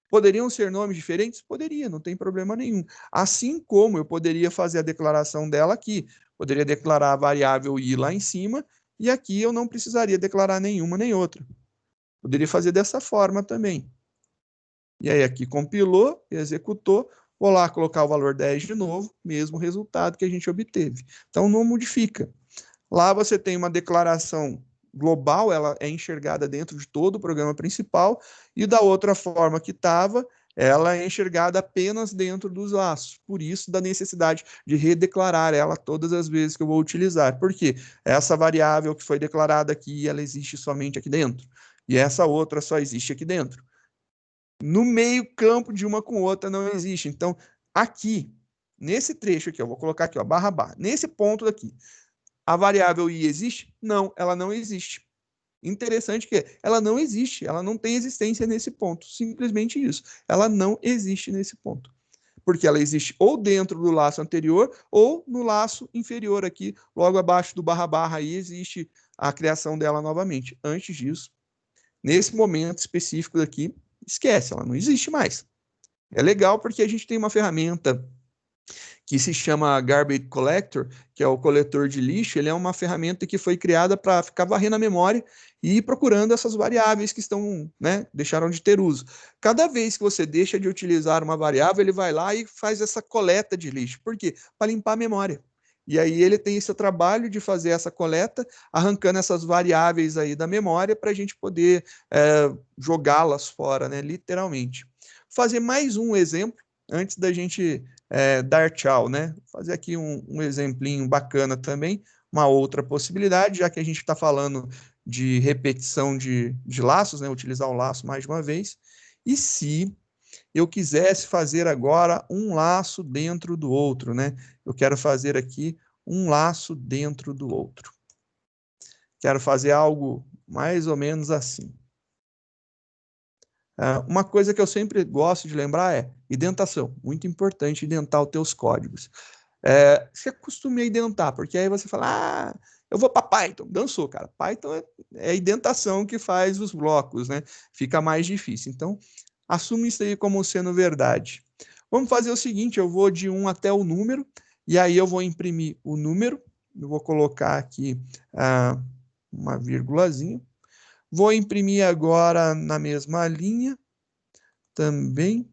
Poderiam ser nomes diferentes? Poderia, não tem problema nenhum. Assim como eu poderia fazer a declaração dela aqui. Poderia declarar a variável i lá em cima, e aqui eu não precisaria declarar nenhuma nem outra. Poderia fazer dessa forma também. E aí aqui compilou, executou, vou lá colocar o valor 10 de novo, mesmo resultado que a gente obteve. Então não modifica. Lá você tem uma declaração global, ela é enxergada dentro de todo o programa principal, e da outra forma que estava, ela é enxergada apenas dentro dos laços. Por isso, da necessidade de redeclarar ela todas as vezes que eu vou utilizar. Por quê? Essa variável que foi declarada aqui, ela existe somente aqui dentro. E essa outra só existe aqui dentro. No meio campo de uma com outra não existe. Então, aqui, nesse trecho aqui, eu vou colocar aqui, ó, barra, barra, nesse ponto daqui, a variável i existe? Não, ela não existe. Interessante que ela não existe, ela não tem existência nesse ponto. Simplesmente isso. Ela não existe nesse ponto. Porque ela existe ou dentro do laço anterior ou no laço inferior aqui, logo abaixo do barra barra aí existe a criação dela novamente. Antes disso, nesse momento específico daqui, esquece, ela não existe mais. É legal porque a gente tem uma ferramenta que se chama Garbage Collector, que é o coletor de lixo. Ele é uma ferramenta que foi criada para ficar varrendo a memória e ir procurando essas variáveis que estão, né, deixaram de ter uso. Cada vez que você deixa de utilizar uma variável, ele vai lá e faz essa coleta de lixo. Por quê? Para limpar a memória. E aí ele tem esse trabalho de fazer essa coleta, arrancando essas variáveis aí da memória para a gente poder jogá-las fora, né, literalmente. Vou fazer mais um exemplo antes da gente dar tchau, né? Vou fazer aqui um exemplinho bacana também, uma outra possibilidade, já que a gente está falando de repetição de laços, né? Utilizar o laço mais de uma vez. E se eu quisesse fazer agora um laço dentro do outro, né? Eu quero fazer aqui um laço dentro do outro. Quero fazer algo mais ou menos assim. Uma coisa que eu sempre gosto de lembrar é identação. Muito importante identar os teus códigos. Se acostume a identar, porque aí você fala, eu vou para Python. Dançou, cara. Python é a identação que faz os blocos, né? Fica mais difícil. Então, assume isso aí como sendo verdade. Vamos fazer o seguinte, eu vou de 1 até o número, e aí eu vou imprimir o número, eu vou colocar aqui uma vírgulazinha. Vou imprimir agora na mesma linha, também,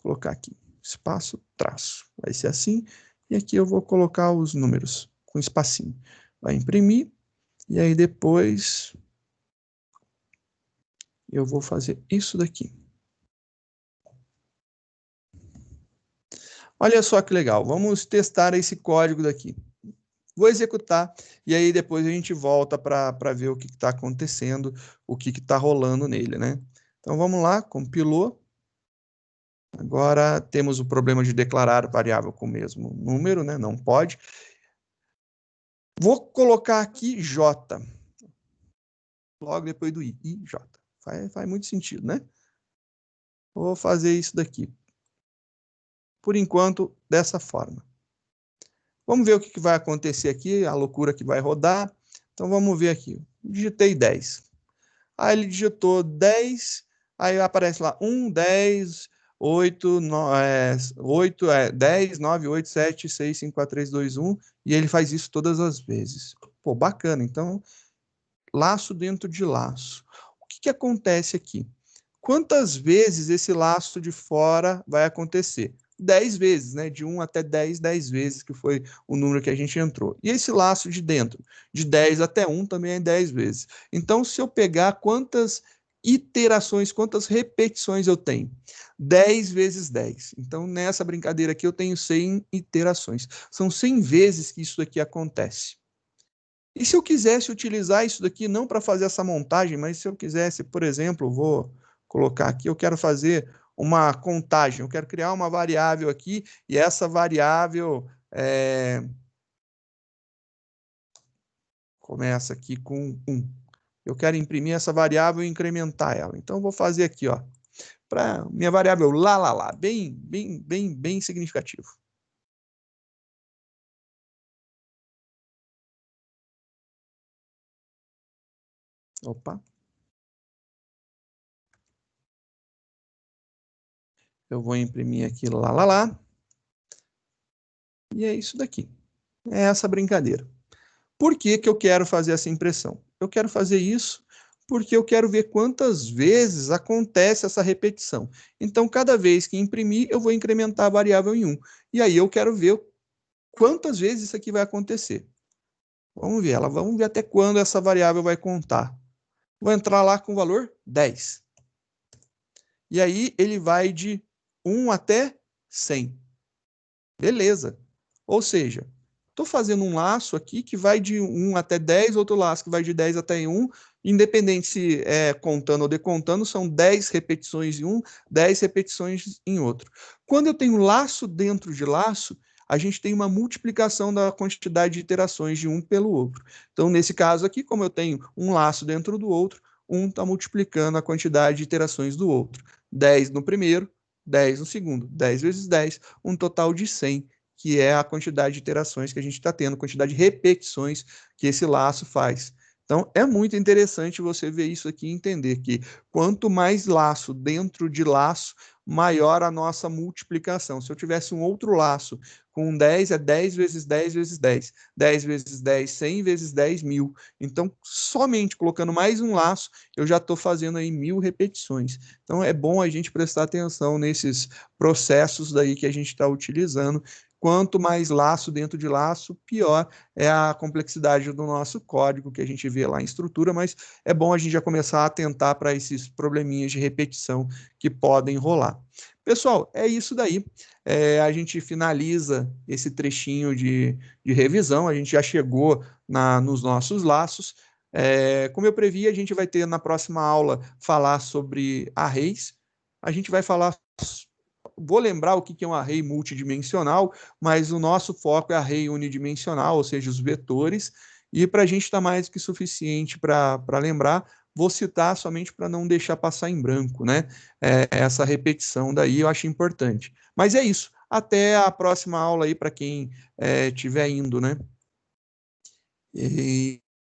colocar aqui, espaço, traço. Vai ser assim, e aqui eu vou colocar os números com espacinho. Vai imprimir, e aí depois eu vou fazer isso daqui. Olha só que legal, vamos testar esse código daqui. Vou executar, e aí depois a gente volta para ver o que está acontecendo, o que está rolando nele, né? Então vamos lá, compilou. Agora temos o problema de declarar variável com o mesmo número, né? Não pode. Vou colocar aqui J. Logo depois do I. J. Faz muito sentido, né? Vou fazer isso daqui. Por enquanto, dessa forma. Vamos ver o que vai acontecer aqui, a loucura que vai rodar. Então, vamos ver aqui. Digitei 10. Aí ele digitou 10, aí aparece lá 1, 10, 8, 10, 9, 8, 7, 6, 5, 4, 3, 2, 1, e ele faz isso todas as vezes. Pô, bacana. Então, laço dentro de laço. O que acontece aqui? Quantas vezes esse laço de fora vai acontecer? 10 vezes, né? De 1 até 10, 10 vezes, que foi o número que a gente entrou. E esse laço de dentro, de 10 até 1, também é 10 vezes. Então, se eu pegar quantas iterações, quantas repetições eu tenho? 10 vezes 10. Então, nessa brincadeira aqui, eu tenho 100 iterações. São 100 vezes que isso aqui acontece. E se eu quisesse utilizar isso daqui, não para fazer essa montagem, mas se eu quisesse, por exemplo, vou colocar aqui, eu quero fazer uma contagem, eu quero criar uma variável aqui, e essa variável começa aqui com 1. Eu quero imprimir essa variável e incrementar ela. Então, eu vou fazer aqui, ó, para minha variável lá, bem significativo. Opa. Eu vou imprimir aqui lá. E é isso daqui. É essa brincadeira. Por que eu quero fazer essa impressão? Eu quero fazer isso porque eu quero ver quantas vezes acontece essa repetição. Então, cada vez que imprimir, eu vou incrementar a variável em 1. E aí eu quero ver quantas vezes isso aqui vai acontecer. Vamos ver até quando essa variável vai contar. Vou entrar lá com o valor 10. E aí ele vai de 1 até 100. Beleza. Ou seja, estou fazendo um laço aqui que vai de 1 até 10, outro laço que vai de 10 até 1, independente se é contando ou decontando, são 10 repetições em um, 10 repetições em outro. Quando eu tenho laço dentro de laço, a gente tem uma multiplicação da quantidade de iterações de um pelo outro. Então, nesse caso aqui, como eu tenho um laço dentro do outro, um está multiplicando a quantidade de iterações do outro. 10 no primeiro, 10 no segundo, 10 vezes 10, um total de 100, que é a quantidade de iterações que a gente está tendo, quantidade de repetições que esse laço faz. Então, é muito interessante você ver isso aqui e entender que quanto mais laço dentro de laço, maior a nossa multiplicação. Se eu tivesse um outro laço com 10, é 10 vezes 10 vezes 10. 10 vezes 10, 100 vezes 10, 1000. Então, somente colocando mais um laço, eu já estou fazendo aí 1000 repetições. Então, é bom a gente prestar atenção nesses processos daí que a gente está utilizando. Quanto mais laço dentro de laço, pior é a complexidade do nosso código que a gente vê lá em estrutura, mas é bom a gente já começar a atentar para esses probleminhas de repetição que podem rolar. Pessoal, é isso daí. A gente finaliza esse trechinho de revisão, a gente já chegou nos nossos laços. Como eu previ, a gente vai ter na próxima aula falar sobre arrays. A gente vai falar... Vou lembrar o que é um array multidimensional, mas o nosso foco é array unidimensional, ou seja, os vetores, e para a gente está mais que suficiente para lembrar, vou citar somente para não deixar passar em branco, né? Essa repetição daí eu acho importante. Mas é isso, até a próxima aula aí para quem estiver indo, né?